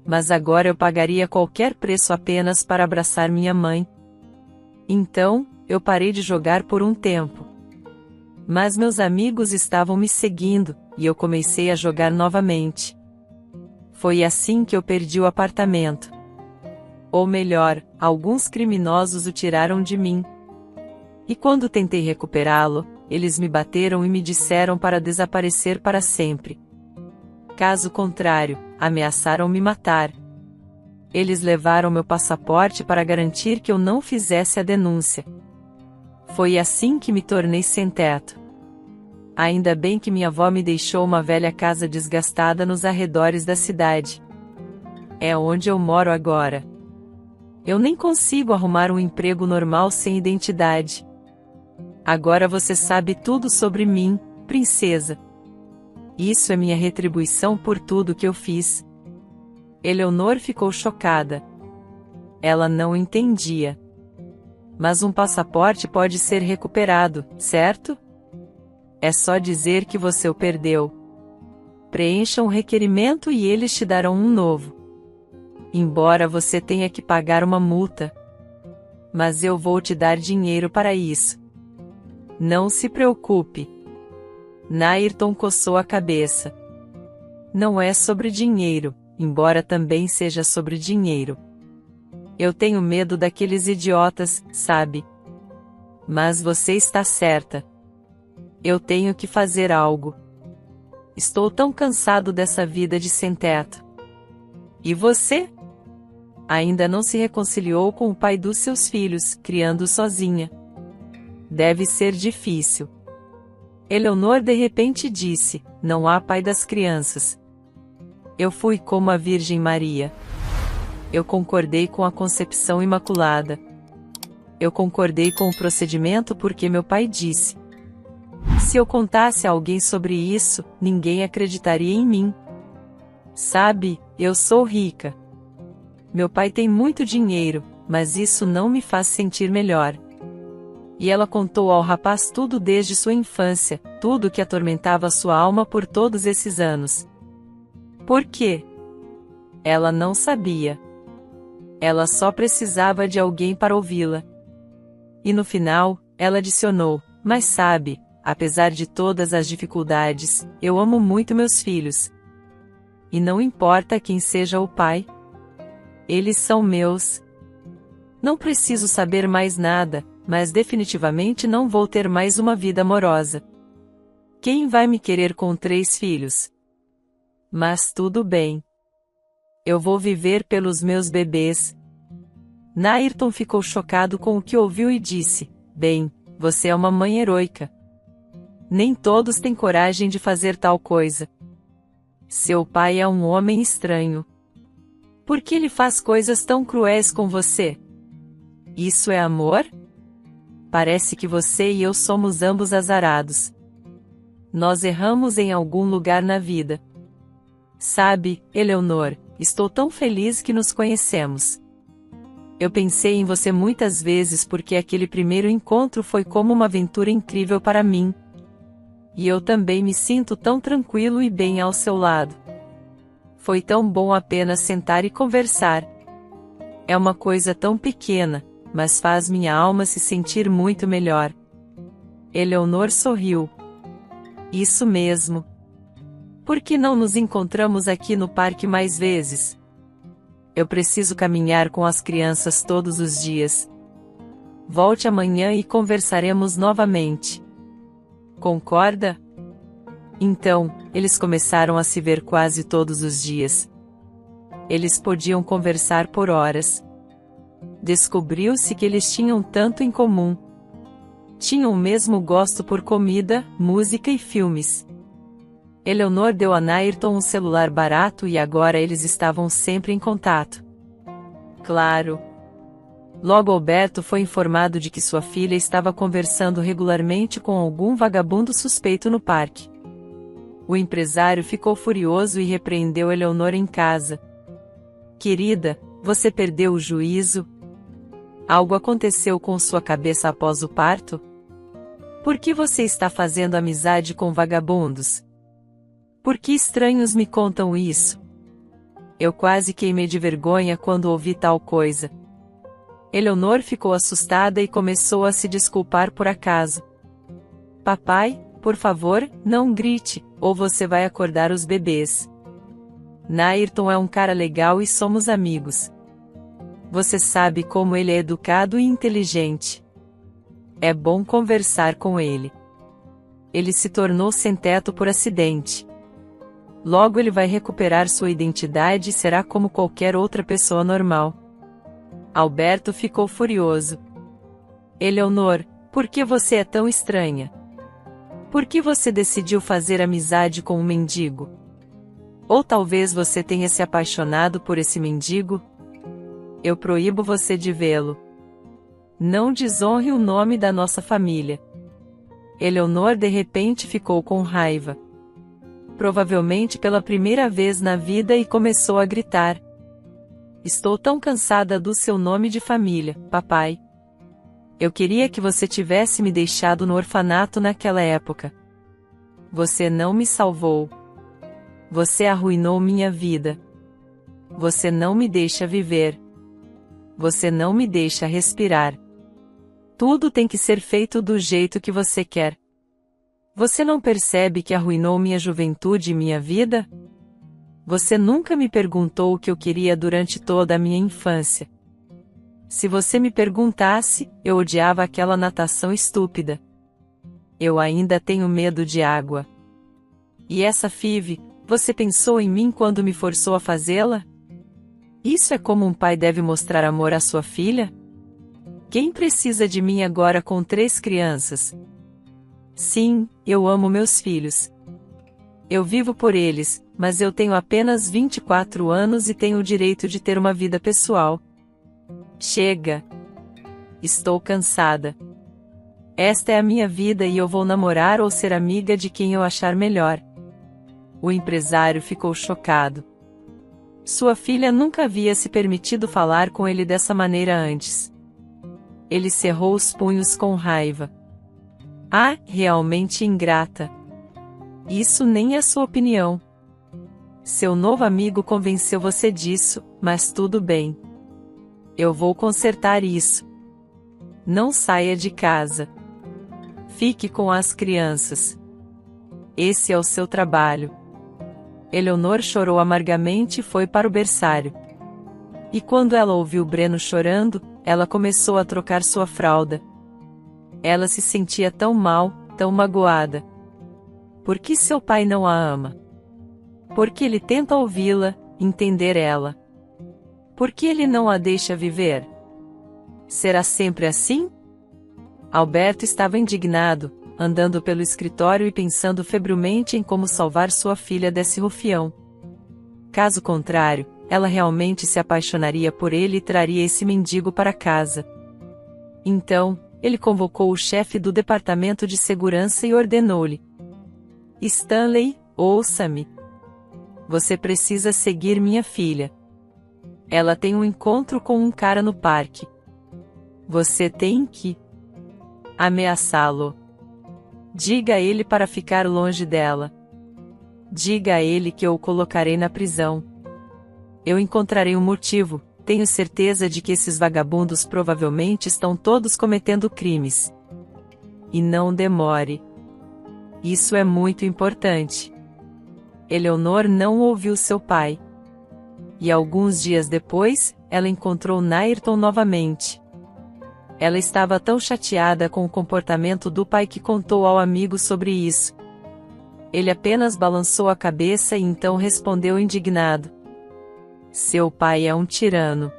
Mas agora eu pagaria qualquer preço apenas para abraçar minha mãe. Então, eu parei de jogar por um tempo. Mas meus amigos estavam me seguindo, e eu comecei a jogar novamente. Foi assim que eu perdi o apartamento. Ou melhor, alguns criminosos o tiraram de mim. E quando tentei recuperá-lo, eles me bateram e me disseram para desaparecer para sempre. Caso contrário, ameaçaram me matar. Eles levaram meu passaporte para garantir que eu não fizesse a denúncia. Foi assim que me tornei sem teto. Ainda bem que minha avó me deixou uma velha casa desgastada nos arredores da cidade. É onde eu moro agora. Eu nem consigo arrumar um emprego normal sem identidade. Agora você sabe tudo sobre mim, princesa. Isso é minha retribuição por tudo que eu fiz. Eleonor ficou chocada. Ela não entendia. Mas um passaporte pode ser recuperado, certo? É só dizer que você o perdeu. Preencha um requerimento e eles te darão um novo. Embora você tenha que pagar uma multa. Mas eu vou te dar dinheiro para isso. Não se preocupe. Nairton coçou a cabeça. Não é sobre dinheiro, embora também seja sobre dinheiro. Eu tenho medo daqueles idiotas, sabe? Mas você está certa. Eu tenho que fazer algo. Estou tão cansado dessa vida de sem teto. E você? Ainda não se reconciliou com o pai dos seus filhos, criando sozinha. Deve ser difícil. Eleonor de repente disse: não há pai das crianças. Eu fui como a Virgem Maria. Eu concordei com a concepção imaculada. Eu concordei com o procedimento porque meu pai disse. Se eu contasse a alguém sobre isso, ninguém acreditaria em mim. Sabe, eu sou rica. Meu pai tem muito dinheiro, mas isso não me faz sentir melhor. E ela contou ao rapaz tudo desde sua infância, tudo que atormentava sua alma por todos esses anos. Por quê? Ela não sabia. Ela só precisava de alguém para ouvi-la. E no final, ela adicionou: mas sabe, apesar de todas as dificuldades, eu amo muito meus filhos. E não importa quem seja o pai. Eles são meus. Não preciso saber mais nada, mas definitivamente não vou ter mais uma vida amorosa. Quem vai me querer com 3 filhos? Mas tudo bem. Eu vou viver pelos meus bebês. Nairton ficou chocado com o que ouviu e disse: bem, você é uma mãe heroica. Nem todos têm coragem de fazer tal coisa. Seu pai é um homem estranho. Por que ele faz coisas tão cruéis com você? Isso é amor? Parece que você e eu somos ambos azarados. Nós erramos em algum lugar na vida. Sabe, Eleonor, estou tão feliz que nos conhecemos. Eu pensei em você muitas vezes porque aquele primeiro encontro foi como uma aventura incrível para mim. E eu também me sinto tão tranquilo e bem ao seu lado. Foi tão bom apenas sentar e conversar. É uma coisa tão pequena, mas faz minha alma se sentir muito melhor. Eleonor sorriu. Isso mesmo. Por que não nos encontramos aqui no parque mais vezes? Eu preciso caminhar com as crianças todos os dias. Volte amanhã e conversaremos novamente. Concorda? Então, eles começaram a se ver quase todos os dias. Eles podiam conversar por horas. Descobriu-se que eles tinham tanto em comum. Tinham o mesmo gosto por comida, música e filmes. Eleonor deu a Nairton um celular barato e agora eles estavam sempre em contato. Claro. Logo Alberto foi informado de que sua filha estava conversando regularmente com algum vagabundo suspeito no parque. O empresário ficou furioso e repreendeu Eleonor em casa. Querida, você perdeu o juízo? Algo aconteceu com sua cabeça após o parto? Por que você está fazendo amizade com vagabundos? Por que estranhos me contam isso? Eu quase queimei de vergonha quando ouvi tal coisa. Eleonor ficou assustada e começou a se desculpar por acaso. Papai, por favor, não grite, ou você vai acordar os bebês. Nairton é um cara legal e somos amigos. Você sabe como ele é educado e inteligente. É bom conversar com ele. Ele se tornou sem teto por acidente. Logo ele vai recuperar sua identidade e será como qualquer outra pessoa normal. Alberto ficou furioso. Eleonor, por que você é tão estranha? Por que você decidiu fazer amizade com um mendigo? Ou talvez você tenha se apaixonado por esse mendigo? Eu proíbo você de vê-lo. Não desonre o nome da nossa família. Eleonor de repente ficou com raiva. Provavelmente pela primeira vez na vida e começou a gritar. Estou tão cansada do seu nome de família, papai. Eu queria que você tivesse me deixado no orfanato naquela época. Você não me salvou. Você arruinou minha vida. Você não me deixa viver. Você não me deixa respirar. Tudo tem que ser feito do jeito que você quer. Você não percebe que arruinou minha juventude e minha vida? Você nunca me perguntou o que eu queria durante toda a minha infância. Se você me perguntasse, eu odiava aquela natação estúpida. Eu ainda tenho medo de água. E essa FIV, você pensou em mim quando me forçou a fazê-la? Isso é como um pai deve mostrar amor à sua filha? Quem precisa de mim agora com 3 crianças? Sim, eu amo meus filhos. Eu vivo por eles, mas eu tenho apenas 24 anos e tenho o direito de ter uma vida pessoal. Chega! Estou cansada. Esta é a minha vida e eu vou namorar ou ser amiga de quem eu achar melhor. O empresário ficou chocado. Sua filha nunca havia se permitido falar com ele dessa maneira antes. Ele cerrou os punhos com raiva. Ah, realmente ingrata. Isso nem é sua opinião. Seu novo amigo convenceu você disso, mas tudo bem. Eu vou consertar isso. Não saia de casa. Fique com as crianças. Esse é o seu trabalho. Eleonor chorou amargamente e foi para o berçário. E quando ela ouviu Breno chorando, ela começou a trocar sua fralda. Ela se sentia tão mal, tão magoada. Por que seu pai não a ama? Porque ele tenta ouvi-la, entender ela. Por que ele não a deixa viver? Será sempre assim? Alberto estava indignado, andando pelo escritório e pensando febrilmente em como salvar sua filha desse rufião. Caso contrário, ela realmente se apaixonaria por ele e traria esse mendigo para casa. Então, ele convocou o chefe do departamento de segurança e ordenou-lhe: Stanley, ouça-me. Você precisa seguir minha filha. Ela tem um encontro com um cara no parque. Você tem que ameaçá-lo. Diga a ele para ficar longe dela. Diga a ele que eu o colocarei na prisão. Eu encontrarei um motivo, tenho certeza de que esses vagabundos provavelmente estão todos cometendo crimes. E não demore. Isso é muito importante. Eleonor não ouviu seu pai. E alguns dias depois, ela encontrou Nairton novamente. Ela estava tão chateada com o comportamento do pai que contou ao amigo sobre isso. Ele apenas balançou a cabeça e então respondeu indignado: Seu pai é um tirano.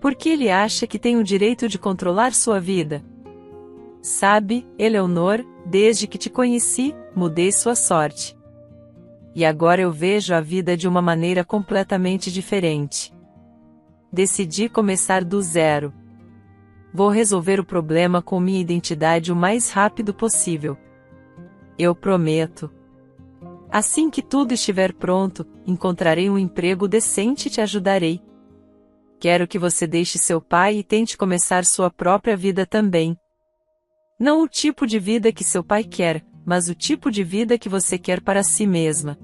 Por que ele acha que tem o direito de controlar sua vida? Sabe, Eleonor, desde que te conheci, mudei sua sorte. E agora eu vejo a vida de uma maneira completamente diferente. Decidi começar do zero. Vou resolver o problema com minha identidade o mais rápido possível. Eu prometo. Assim que tudo estiver pronto, encontrarei um emprego decente e te ajudarei. Quero que você deixe seu pai e tente começar sua própria vida também. Não o tipo de vida que seu pai quer, mas o tipo de vida que você quer para si mesma.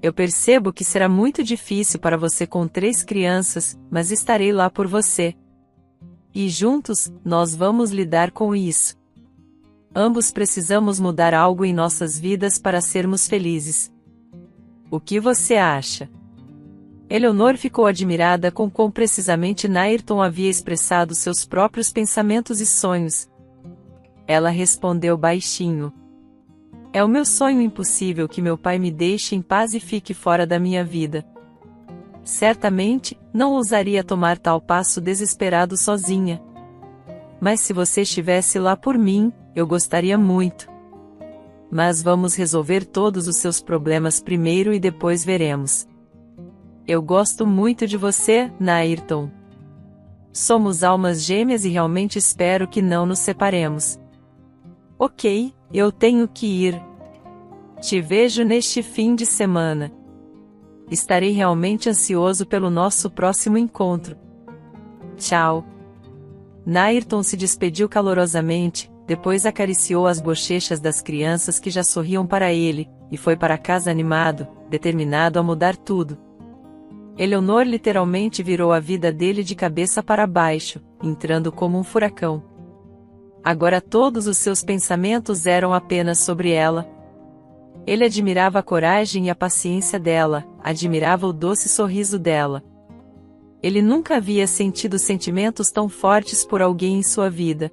Eu percebo que será muito difícil para você com 3 crianças, mas estarei lá por você. E juntos, nós vamos lidar com isso. Ambos precisamos mudar algo em nossas vidas para sermos felizes. O que você acha? Eleonor ficou admirada com quão precisamente Nairton havia expressado seus próprios pensamentos e sonhos. Ela respondeu baixinho: É o meu sonho impossível que meu pai me deixe em paz e fique fora da minha vida. Certamente, não ousaria tomar tal passo desesperado sozinha. Mas se você estivesse lá por mim, eu gostaria muito. Mas vamos resolver todos os seus problemas primeiro e depois veremos. Eu gosto muito de você, Nairton. Somos almas gêmeas e realmente espero que não nos separemos. Ok, eu tenho que ir. Te vejo neste fim de semana. Estarei realmente ansioso pelo nosso próximo encontro. Tchau. Nairton se despediu calorosamente, depois acariciou as bochechas das crianças que já sorriam para ele, e foi para casa animado, determinado a mudar tudo. Eleonor literalmente virou a vida dele de cabeça para baixo, entrando como um furacão. Agora todos os seus pensamentos eram apenas sobre ela. Ele admirava a coragem e a paciência dela, admirava o doce sorriso dela. Ele nunca havia sentido sentimentos tão fortes por alguém em sua vida.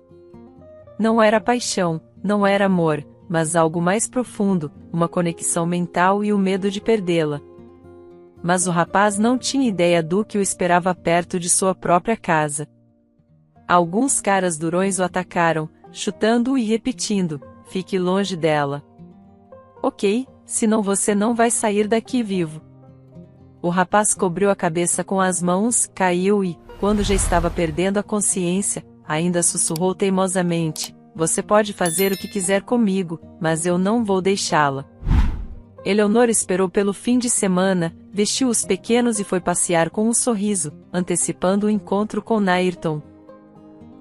Não era paixão, Não era amor, mas algo mais profundo, uma conexão mental e o medo de perdê-la. Mas o rapaz não tinha ideia do que o esperava perto de sua própria casa. Alguns caras durões o atacaram, chutando-o e repetindo: "Fique longe dela." "Ok, senão você não vai sair daqui vivo." O rapaz cobriu a cabeça com as mãos, caiu e, quando já estava perdendo a consciência, ainda sussurrou teimosamente: "Você pode fazer o que quiser comigo, mas eu não vou deixá-la." Eleonor esperou pelo fim de semana, vestiu os pequenos e foi passear com um sorriso, antecipando o encontro com Nairton.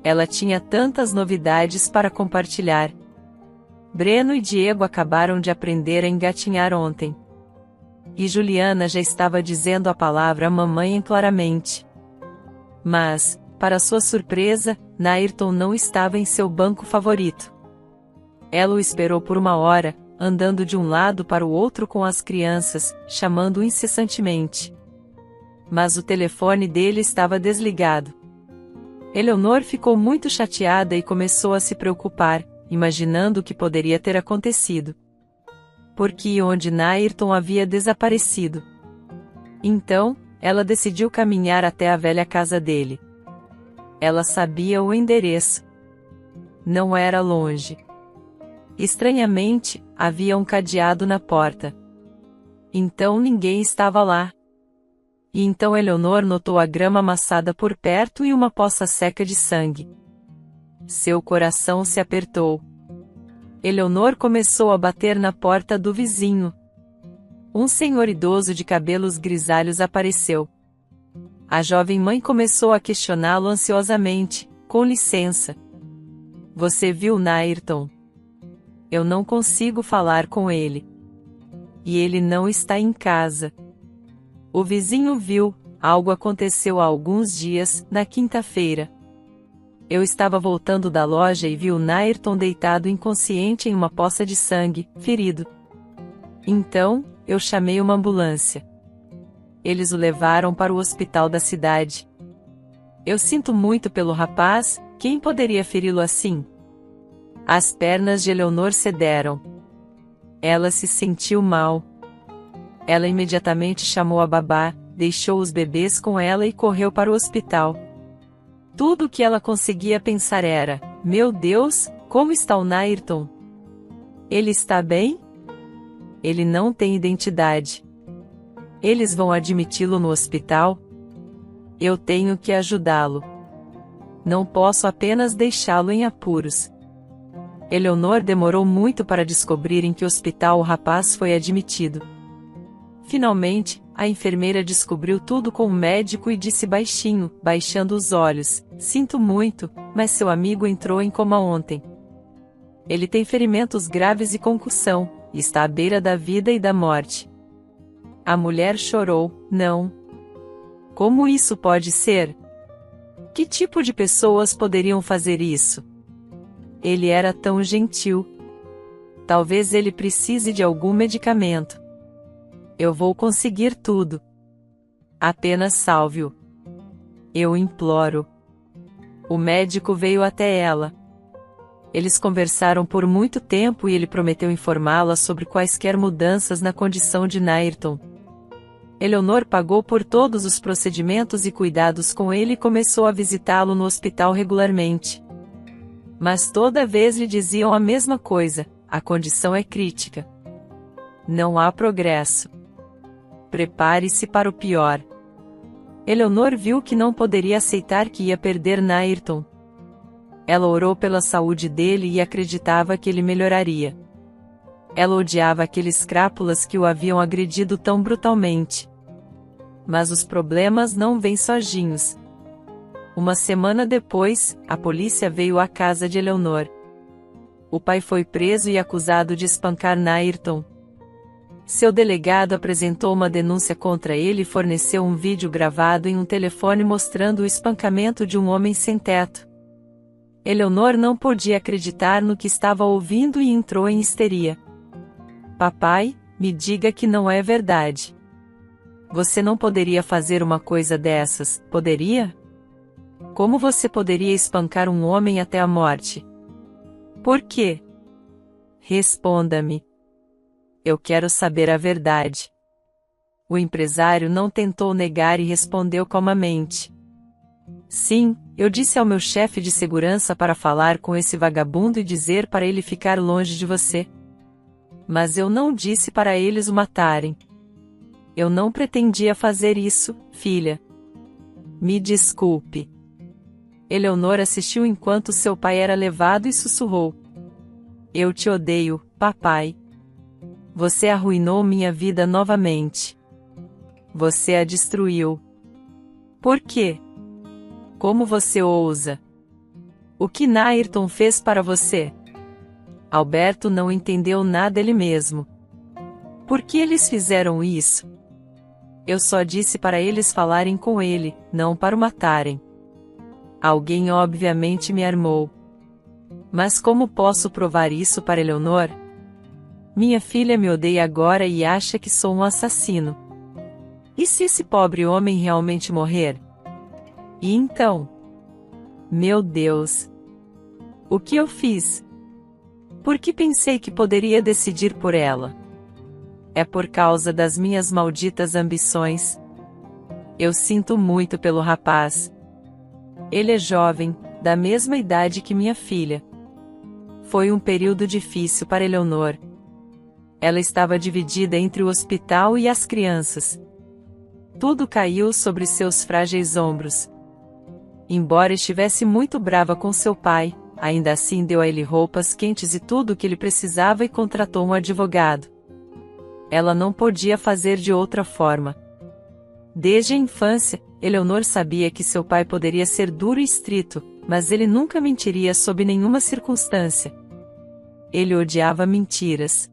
Ela tinha tantas novidades para compartilhar. Breno e Diego acabaram de aprender a engatinhar ontem. E Juliana já estava dizendo a palavra mamãe claramente. Mas, para sua surpresa, Nairton não estava em seu banco favorito. Ela o esperou por 1 hora, andando de um lado para o outro com as crianças, chamando-o incessantemente. Mas o telefone dele estava desligado. Eleonor ficou muito chateada e começou a se preocupar, imaginando o que poderia ter acontecido. Porque e onde Nairton havia desaparecido. Então, ela decidiu caminhar até a velha casa dele. Ela sabia o endereço. Não era longe. Estranhamente, havia um cadeado na porta. Então ninguém estava lá. E então Eleonor notou a grama amassada por perto e uma poça seca de sangue. Seu coração se apertou. Eleonor começou a bater na porta do vizinho. Um senhor idoso de cabelos grisalhos apareceu. A jovem mãe começou a questioná-lo ansiosamente: "Com licença. Você viu Nairton? Eu não consigo falar com ele. E ele não está em casa." O vizinho viu: "Algo aconteceu há alguns dias, na quinta-feira. Eu estava voltando da loja e vi o Nairton deitado inconsciente em uma poça de sangue, ferido. Então, eu chamei uma ambulância. Eles o levaram para o hospital da cidade. Eu sinto muito pelo rapaz, quem poderia feri-lo assim?" As pernas de Eleonor cederam. Ela se sentiu mal. Ela imediatamente chamou a babá, deixou os bebês com ela e correu para o hospital. Tudo o que ela conseguia pensar era: "Meu Deus, como está o Nairton? Ele está bem? Ele não tem identidade. Eles vão admiti-lo no hospital? Eu tenho que ajudá-lo. Não posso apenas deixá-lo em apuros." Eleonor demorou muito para descobrir em que hospital o rapaz foi admitido. Finalmente, a enfermeira descobriu tudo com o médico e disse baixinho, baixando os olhos: "Sinto muito, mas seu amigo entrou em coma ontem. Ele tem ferimentos graves e concussão, e está à beira da vida e da morte." A mulher chorou: "Não. Como isso pode ser? Que tipo de pessoas poderiam fazer isso? Ele era tão gentil. Talvez ele precise de algum medicamento. Eu vou conseguir tudo. Apenas salve-o. Eu imploro." O médico veio até ela. Eles conversaram por muito tempo e ele prometeu informá-la sobre quaisquer mudanças na condição de Nairton. Eleonor pagou por todos os procedimentos e cuidados com ele e começou a visitá-lo no hospital regularmente. Mas toda vez lhe diziam a mesma coisa: "A condição é crítica. Não há progresso. Prepare-se para o pior." Eleonor viu que não poderia aceitar que ia perder Nairton. Ela orou pela saúde dele e acreditava que ele melhoraria. Ela odiava aqueles crápulas que o haviam agredido tão brutalmente. Mas os problemas não vêm sozinhos. 1 semana depois, a polícia veio à casa de Eleonor. O pai foi preso e acusado de espancar Nairton. Seu delegado apresentou uma denúncia contra ele e forneceu um vídeo gravado em um telefone mostrando o espancamento de um homem sem teto. Eleonor não podia acreditar no que estava ouvindo e entrou em histeria. "Papai, me diga que não é verdade. Você não poderia fazer uma coisa dessas, poderia? Como você poderia espancar um homem até a morte? Por quê? Responda-me. Eu quero saber a verdade. O empresário não tentou negar e respondeu calmamente. Sim, eu disse ao meu chefe de segurança para falar com esse vagabundo e dizer para ele ficar longe de você. Mas eu não disse para eles o matarem. Eu não pretendia fazer isso, filha. Me desculpe. Eleonor assistiu enquanto seu pai era levado e sussurrou. Eu te odeio, papai. Você arruinou minha vida novamente. Você a destruiu. Por quê? Como você ousa? O que Nairton fez para você? Alberto não entendeu nada ele mesmo. Por que eles fizeram isso? Eu só disse para eles falarem com ele, não para o matarem. Alguém obviamente me armou. Mas como posso provar isso para Eleonor? Minha filha me odeia agora e acha que sou um assassino. E se esse pobre homem realmente morrer? E então? Meu Deus! O que eu fiz? Por que pensei que poderia decidir por ela? É por causa das minhas malditas ambições. Eu sinto muito pelo rapaz. Ele é jovem, da mesma idade que minha filha. Foi um período difícil para Eleonor. Ela estava dividida entre o hospital e as crianças. Tudo caiu sobre seus frágeis ombros. Embora estivesse muito brava com seu pai, ainda assim deu a ele roupas quentes e tudo o que ele precisava e contratou um advogado. Ela não podia fazer de outra forma. Desde a infância, Eleonor sabia que seu pai poderia ser duro e estrito, mas ele nunca mentiria sob nenhuma circunstância. Ele odiava mentiras.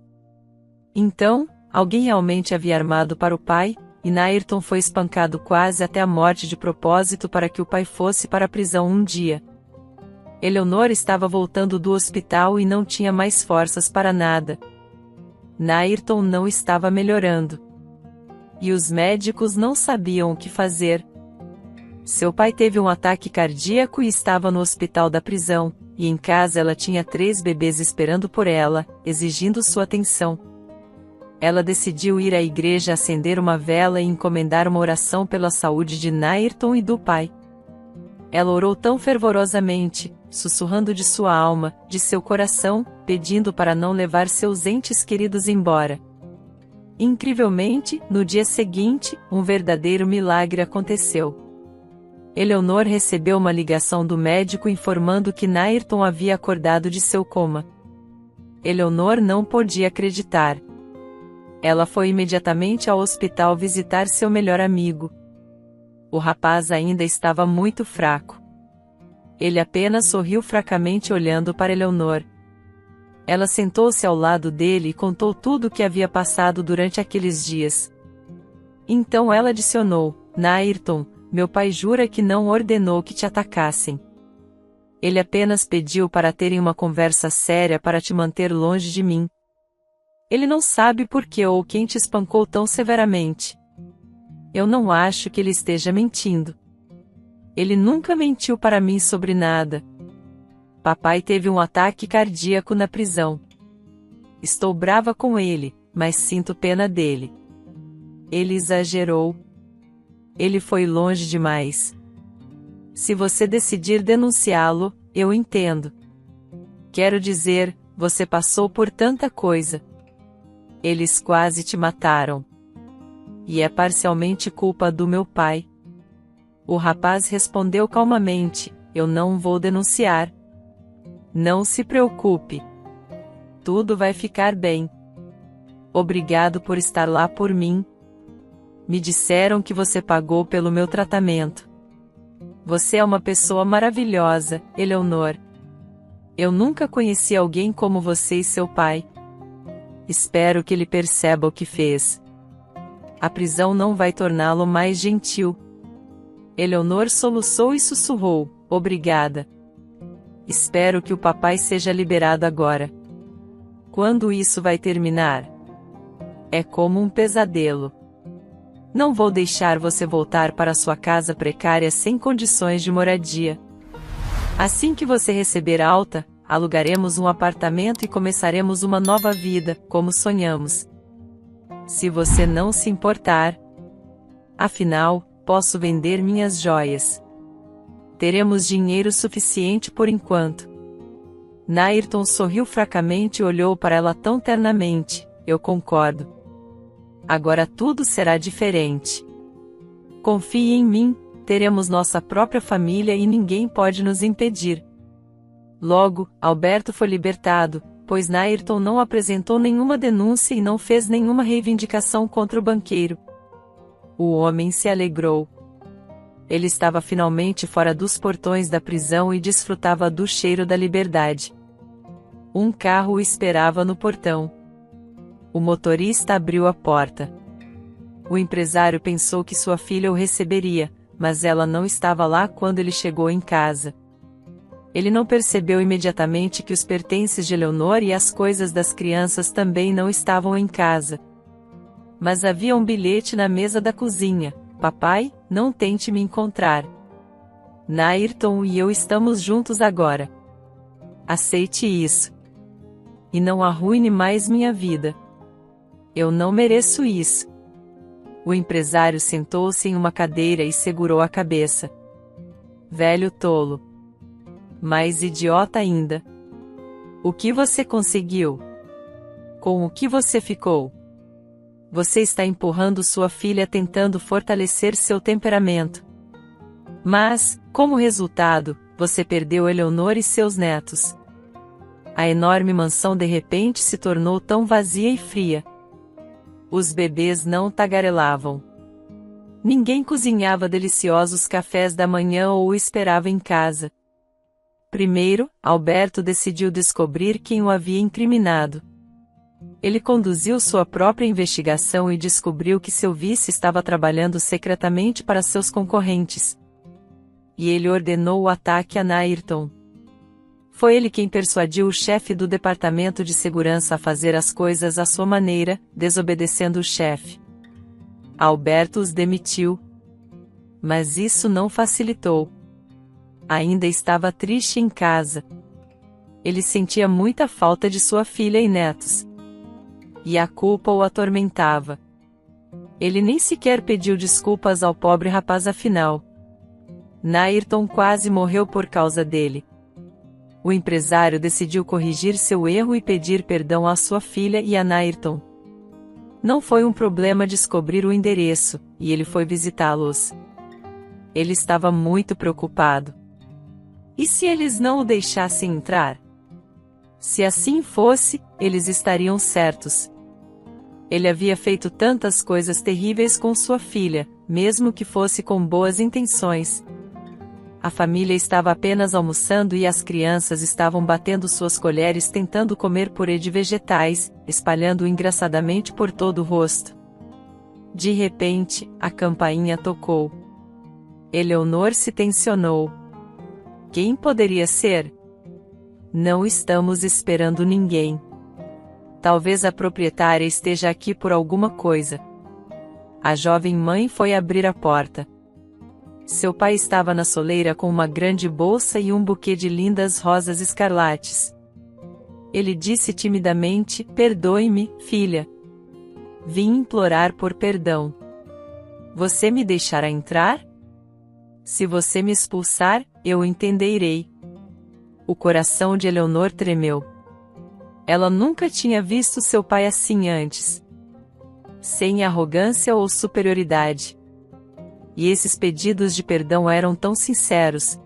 Então, alguém realmente havia armado para o pai, e Nairton foi espancado quase até a morte de propósito para que o pai fosse para a prisão um dia. Eleonor estava voltando do hospital e não tinha mais forças para nada. Nairton não estava melhorando. E os médicos não sabiam o que fazer. Seu pai teve um ataque cardíaco e estava no hospital da prisão, e em casa ela tinha 3 bebês esperando por ela, exigindo sua atenção. Ela decidiu ir à igreja acender uma vela e encomendar uma oração pela saúde de Nairton e do pai. Ela orou tão fervorosamente, sussurrando de sua alma, de seu coração, pedindo para não levar seus entes queridos embora. Incrivelmente, no dia seguinte, um verdadeiro milagre aconteceu. Eleonor recebeu uma ligação do médico informando que Nairton havia acordado de seu coma. Eleonor não podia acreditar. Ela foi imediatamente ao hospital visitar seu melhor amigo. O rapaz ainda estava muito fraco. Ele apenas sorriu fracamente olhando para Eleonor. Ela sentou-se ao lado dele e contou tudo o que havia passado durante aqueles dias. Então ela adicionou: Nairton, meu pai jura que não ordenou que te atacassem. Ele apenas pediu para terem uma conversa séria para te manter longe de mim. Ele não sabe por que ou quem te espancou tão severamente. Eu não acho que ele esteja mentindo. Ele nunca mentiu para mim sobre nada. Papai teve um ataque cardíaco na prisão. Estou brava com ele, mas sinto pena dele. Ele exagerou. Ele foi longe demais. Se você decidir denunciá-lo, eu entendo. Quero dizer, você passou por tanta coisa. Eles quase te mataram. E é parcialmente culpa do meu pai. O rapaz respondeu calmamente: eu não vou denunciar. Não se preocupe. Tudo vai ficar bem. Obrigado por estar lá por mim. Me disseram que você pagou pelo meu tratamento. Você é uma pessoa maravilhosa, Eleonor. Eu nunca conheci alguém como você e seu pai. Espero que ele perceba o que fez. A prisão não vai torná-lo mais gentil. Eleonor soluçou e sussurrou: obrigada. Espero que o papai seja liberado agora. Quando isso vai terminar? É como um pesadelo. Não vou deixar você voltar para sua casa precária sem condições de moradia. Assim que você receber alta, alugaremos um apartamento e começaremos uma nova vida, como sonhamos. Se você não se importar. Afinal, posso vender minhas joias. Teremos dinheiro suficiente por enquanto. Nairton sorriu fracamente e olhou para ela tão ternamente. Eu concordo. Agora tudo será diferente. Confie em mim, teremos nossa própria família e ninguém pode nos impedir. Logo, Alberto foi libertado, pois Nairton não apresentou nenhuma denúncia e não fez nenhuma reivindicação contra o banqueiro. O homem se alegrou. Ele estava finalmente fora dos portões da prisão e desfrutava do cheiro da liberdade. Um carro o esperava no portão. O motorista abriu a porta. O empresário pensou que sua filha o receberia, mas ela não estava lá quando ele chegou em casa. Ele não percebeu imediatamente que os pertences de Eleonor e as coisas das crianças também não estavam em casa. Mas havia um bilhete na mesa da cozinha. Papai, não tente me encontrar. Nairton e eu estamos juntos agora. Aceite isso. E não arruine mais minha vida. Eu não mereço isso. O empresário sentou-se em uma cadeira e segurou a cabeça. Velho tolo. Mais idiota ainda. O que você conseguiu? Com o que você ficou? Você está empurrando sua filha tentando fortalecer seu temperamento. Mas, como resultado, você perdeu Eleonor e seus netos. A enorme mansão de repente se tornou tão vazia e fria. Os bebês não tagarelavam. Ninguém cozinhava deliciosos cafés da manhã ou o esperava em casa. Primeiro, Alberto decidiu descobrir quem o havia incriminado. Ele conduziu sua própria investigação e descobriu que seu vice estava trabalhando secretamente para seus concorrentes. E ele ordenou o ataque a Nairton. Foi ele quem persuadiu o chefe do departamento de segurança a fazer as coisas à sua maneira, desobedecendo o chefe. Alberto os demitiu. Mas isso não facilitou. Ainda estava triste em casa. Ele sentia muita falta de sua filha e netos. E a culpa o atormentava. Ele nem sequer pediu desculpas ao pobre rapaz afinal. Nairton quase morreu por causa dele. O empresário decidiu corrigir seu erro e pedir perdão à sua filha e a Nairton. Não foi um problema descobrir o endereço, e ele foi visitá-los. Ele estava muito preocupado. E se eles não o deixassem entrar? Se assim fosse, eles estariam certos. Ele havia feito tantas coisas terríveis com sua filha, mesmo que fosse com boas intenções. A família estava apenas almoçando e as crianças estavam batendo suas colheres tentando comer purê de vegetais, espalhando-o engraçadamente por todo o rosto. De repente, a campainha tocou. Eleonor se tensionou. Quem poderia ser? Não estamos esperando ninguém. Talvez a proprietária esteja aqui por alguma coisa. A jovem mãe foi abrir a porta. Seu pai estava na soleira com uma grande bolsa e um buquê de lindas rosas escarlates. Ele disse timidamente: perdoe-me, filha. Vim implorar por perdão. Você me deixará entrar? Se você me expulsar, eu entenderei. O coração de Eleonor tremeu. Ela nunca tinha visto seu pai assim antes. Sem arrogância ou superioridade. E esses pedidos de perdão eram tão sinceros.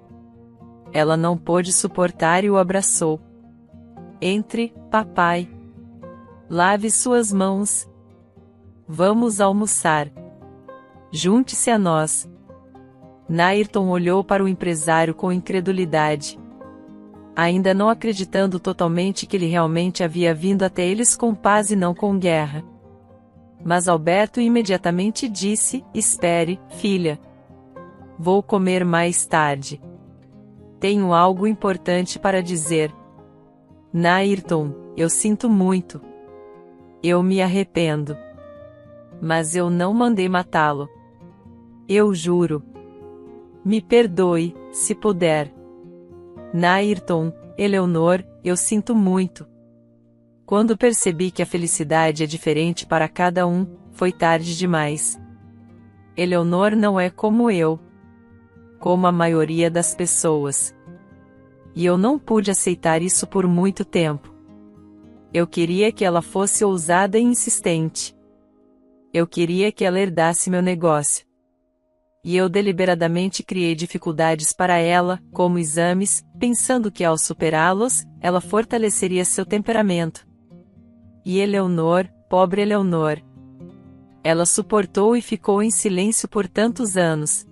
Ela não pôde suportar e o abraçou. Entre, papai. Lave suas mãos. Vamos almoçar. Junte-se a nós. Nairton olhou para o empresário com incredulidade. Ainda não acreditando totalmente que ele realmente havia vindo até eles com paz e não com guerra. Mas Alberto imediatamente disse: espere, filha. Vou comer mais tarde. Tenho algo importante para dizer. Nairton, eu sinto muito. Eu me arrependo. Mas eu não mandei matá-lo. Eu juro. Me perdoe, se puder. Nairton, Eleonor, eu sinto muito. Quando percebi que a felicidade é diferente para cada um, foi tarde demais. Eleonor não é como eu. Como a maioria das pessoas. E eu não pude aceitar isso por muito tempo. Eu queria que ela fosse ousada e insistente. Eu queria que ela herdasse meu negócio. E eu deliberadamente criei dificuldades para ela, como exames, pensando que ao superá-los, ela fortaleceria seu temperamento. E Eleonor, pobre Eleonor. Ela suportou e ficou em silêncio por tantos anos.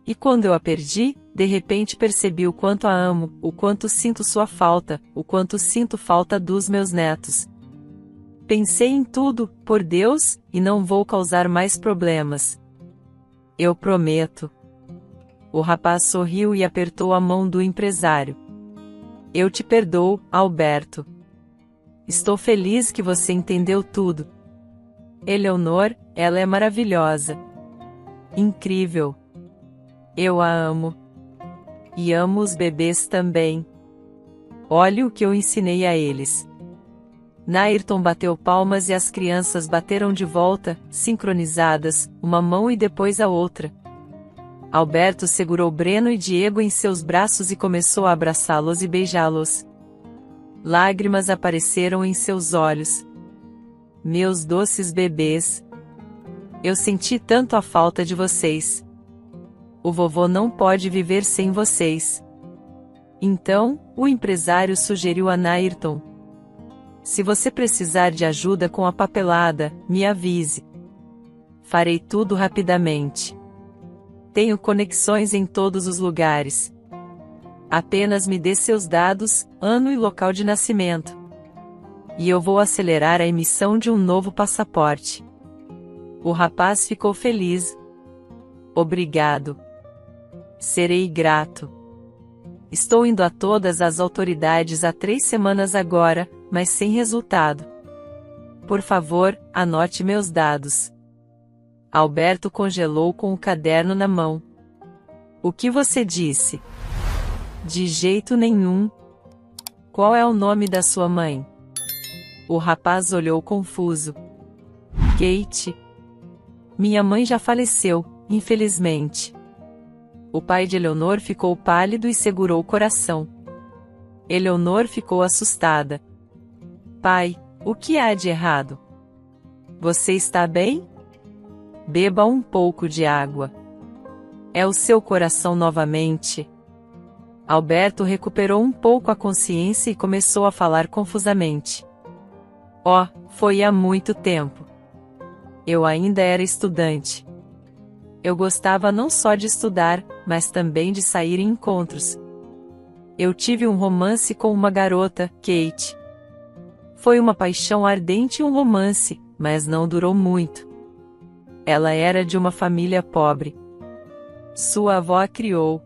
E quando eu a perdi, de repente percebi o quanto a amo, o quanto sinto sua falta, o quanto sinto falta dos meus netos. Pensei em tudo, por Deus, e não vou causar mais problemas. Eu prometo. O rapaz sorriu e apertou a mão do empresário. Eu te perdoo, Alberto. Estou feliz que você entendeu tudo. Eleonor, ela é maravilhosa. Incrível. Eu a amo. E amo os bebês também. Olhe o que eu ensinei a eles. Nairton bateu palmas e as crianças bateram de volta, sincronizadas, uma mão e depois a outra. Alberto segurou Breno e Diego em seus braços e começou a abraçá-los e beijá-los. Lágrimas apareceram em seus olhos. Meus doces bebês. Eu senti tanto a falta de vocês. O vovô não pode viver sem vocês. Então, o empresário sugeriu a Nairton. Se você precisar de ajuda com a papelada, me avise. Farei tudo rapidamente. Tenho conexões em todos os lugares. Apenas me dê seus dados, ano e local de nascimento. E eu vou acelerar a emissão de um novo passaporte. O rapaz ficou feliz. Obrigado. Serei grato. Estou indo a todas as autoridades há 3 semanas agora, mas sem resultado. Por favor, anote meus dados. Alberto congelou com o caderno na mão. O que você disse? De jeito nenhum. Qual é o nome da sua mãe? O rapaz olhou confuso. Kate. Minha mãe já faleceu, infelizmente. O pai de Eleonor ficou pálido e segurou o coração. Eleonor ficou assustada. Pai, o que há de errado? Você está bem? Beba um pouco de água. É o seu coração novamente. Alberto recuperou um pouco a consciência e começou a falar confusamente. Oh, foi há muito tempo. Eu ainda era estudante. Eu gostava não só de estudar, mas também de sair em encontros. Eu tive um romance com uma garota, Kate. Foi uma paixão ardente e um romance, mas não durou muito. Ela era de uma família pobre. Sua avó a criou.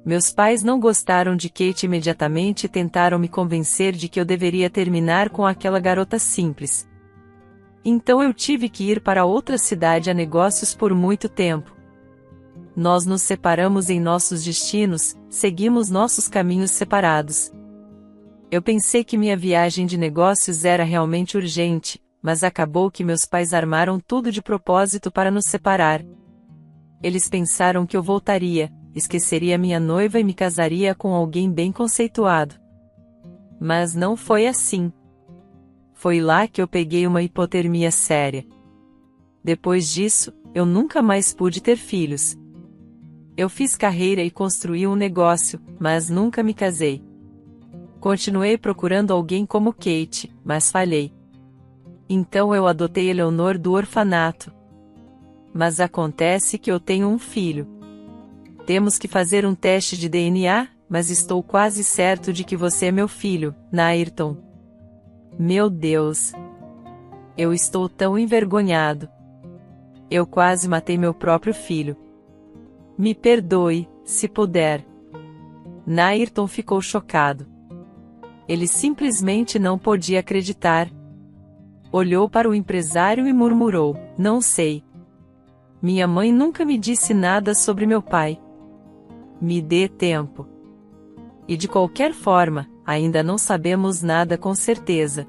Meus pais não gostaram de Kate imediatamente e tentaram me convencer de que eu deveria terminar com aquela garota simples. Então eu tive que ir para outra cidade a negócios por muito tempo. Nós nos separamos em nossos destinos, seguimos nossos caminhos separados. Eu pensei que minha viagem de negócios era realmente urgente, mas acabou que meus pais armaram tudo de propósito para nos separar. Eles pensaram que eu voltaria, esqueceria minha noiva e me casaria com alguém bem conceituado. Mas não foi assim. Foi lá que eu peguei uma hipotermia séria. Depois disso, eu nunca mais pude ter filhos. Eu fiz carreira e construí um negócio, mas nunca me casei. Continuei procurando alguém como Kate, mas falhei. Então eu adotei Eleonor do orfanato. Mas acontece que eu tenho um filho. Temos que fazer um teste de DNA, mas estou quase certo de que você é meu filho, Nairton. Meu Deus! Eu estou tão envergonhado. Eu quase matei meu próprio filho. Me perdoe, se puder. Nairton ficou chocado. Ele simplesmente não podia acreditar. Olhou para o empresário e murmurou: não sei. Minha mãe nunca me disse nada sobre meu pai. Me dê tempo. E de qualquer forma, ainda não sabemos nada com certeza.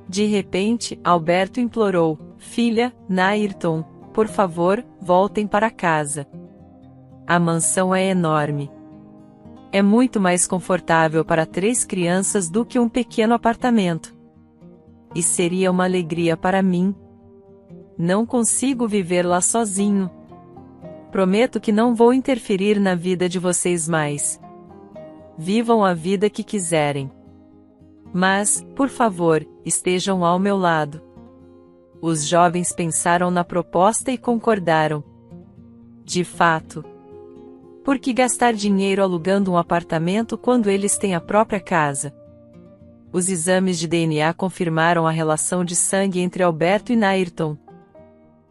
De repente, Alberto implorou: filha, Nairton, por favor, voltem para casa. A mansão é enorme. É muito mais confortável para 3 crianças do que um pequeno apartamento. E seria uma alegria para mim. Não consigo viver lá sozinho. Prometo que não vou interferir na vida de vocês mais. Vivam a vida que quiserem. Mas, por favor, estejam ao meu lado. Os jovens pensaram na proposta e concordaram. De fato. Por que gastar dinheiro alugando um apartamento quando eles têm a própria casa? Os exames de DNA confirmaram a relação de sangue entre Alberto e Nairton.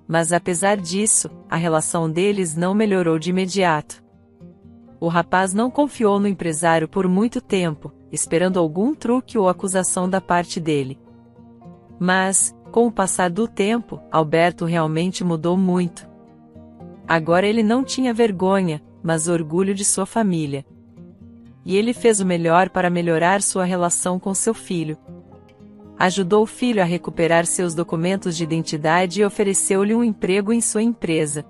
Mas apesar disso, a relação deles não melhorou de imediato. O rapaz não confiou no empresário por muito tempo, esperando algum truque ou acusação da parte dele. Mas, com o passar do tempo, Alberto realmente mudou muito. Agora ele não tinha vergonha, mas orgulho de sua família. E ele fez o melhor para melhorar sua relação com seu filho. Ajudou o filho a recuperar seus documentos de identidade e ofereceu-lhe um emprego em sua empresa.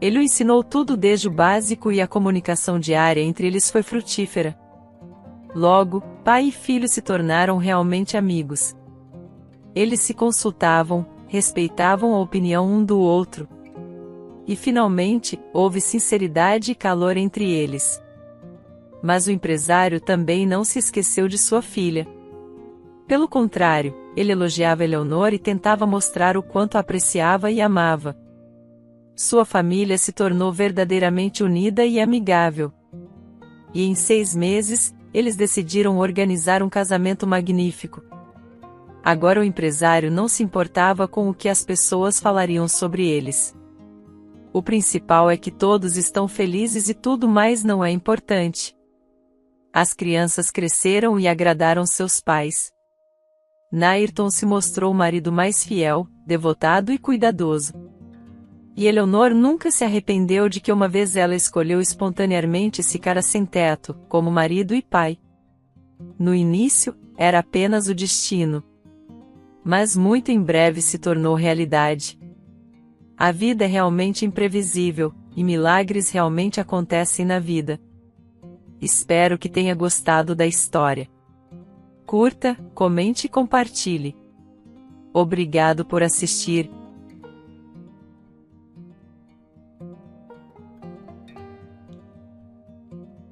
Ele o ensinou tudo desde o básico e a comunicação diária entre eles foi frutífera. Logo, pai e filho se tornaram realmente amigos. Eles se consultavam, respeitavam a opinião um do outro. E finalmente, houve sinceridade e calor entre eles. Mas o empresário também não se esqueceu de sua filha. Pelo contrário, ele elogiava Eleonor e tentava mostrar o quanto a apreciava e amava. Sua família se tornou verdadeiramente unida e amigável. E em 6 meses, eles decidiram organizar um casamento magnífico. Agora o empresário não se importava com o que as pessoas falariam sobre eles. O principal é que todos estão felizes e tudo mais não é importante. As crianças cresceram e agradaram seus pais. Nairton se mostrou o marido mais fiel, devotado e cuidadoso. E Eleonor nunca se arrependeu de que uma vez ela escolheu espontaneamente esse cara sem teto, como marido e pai. No início, era apenas o destino. Mas muito em breve se tornou realidade. A vida é realmente imprevisível, e milagres realmente acontecem na vida. Espero que tenha gostado da história. Curta, comente e compartilhe. Obrigado por assistir.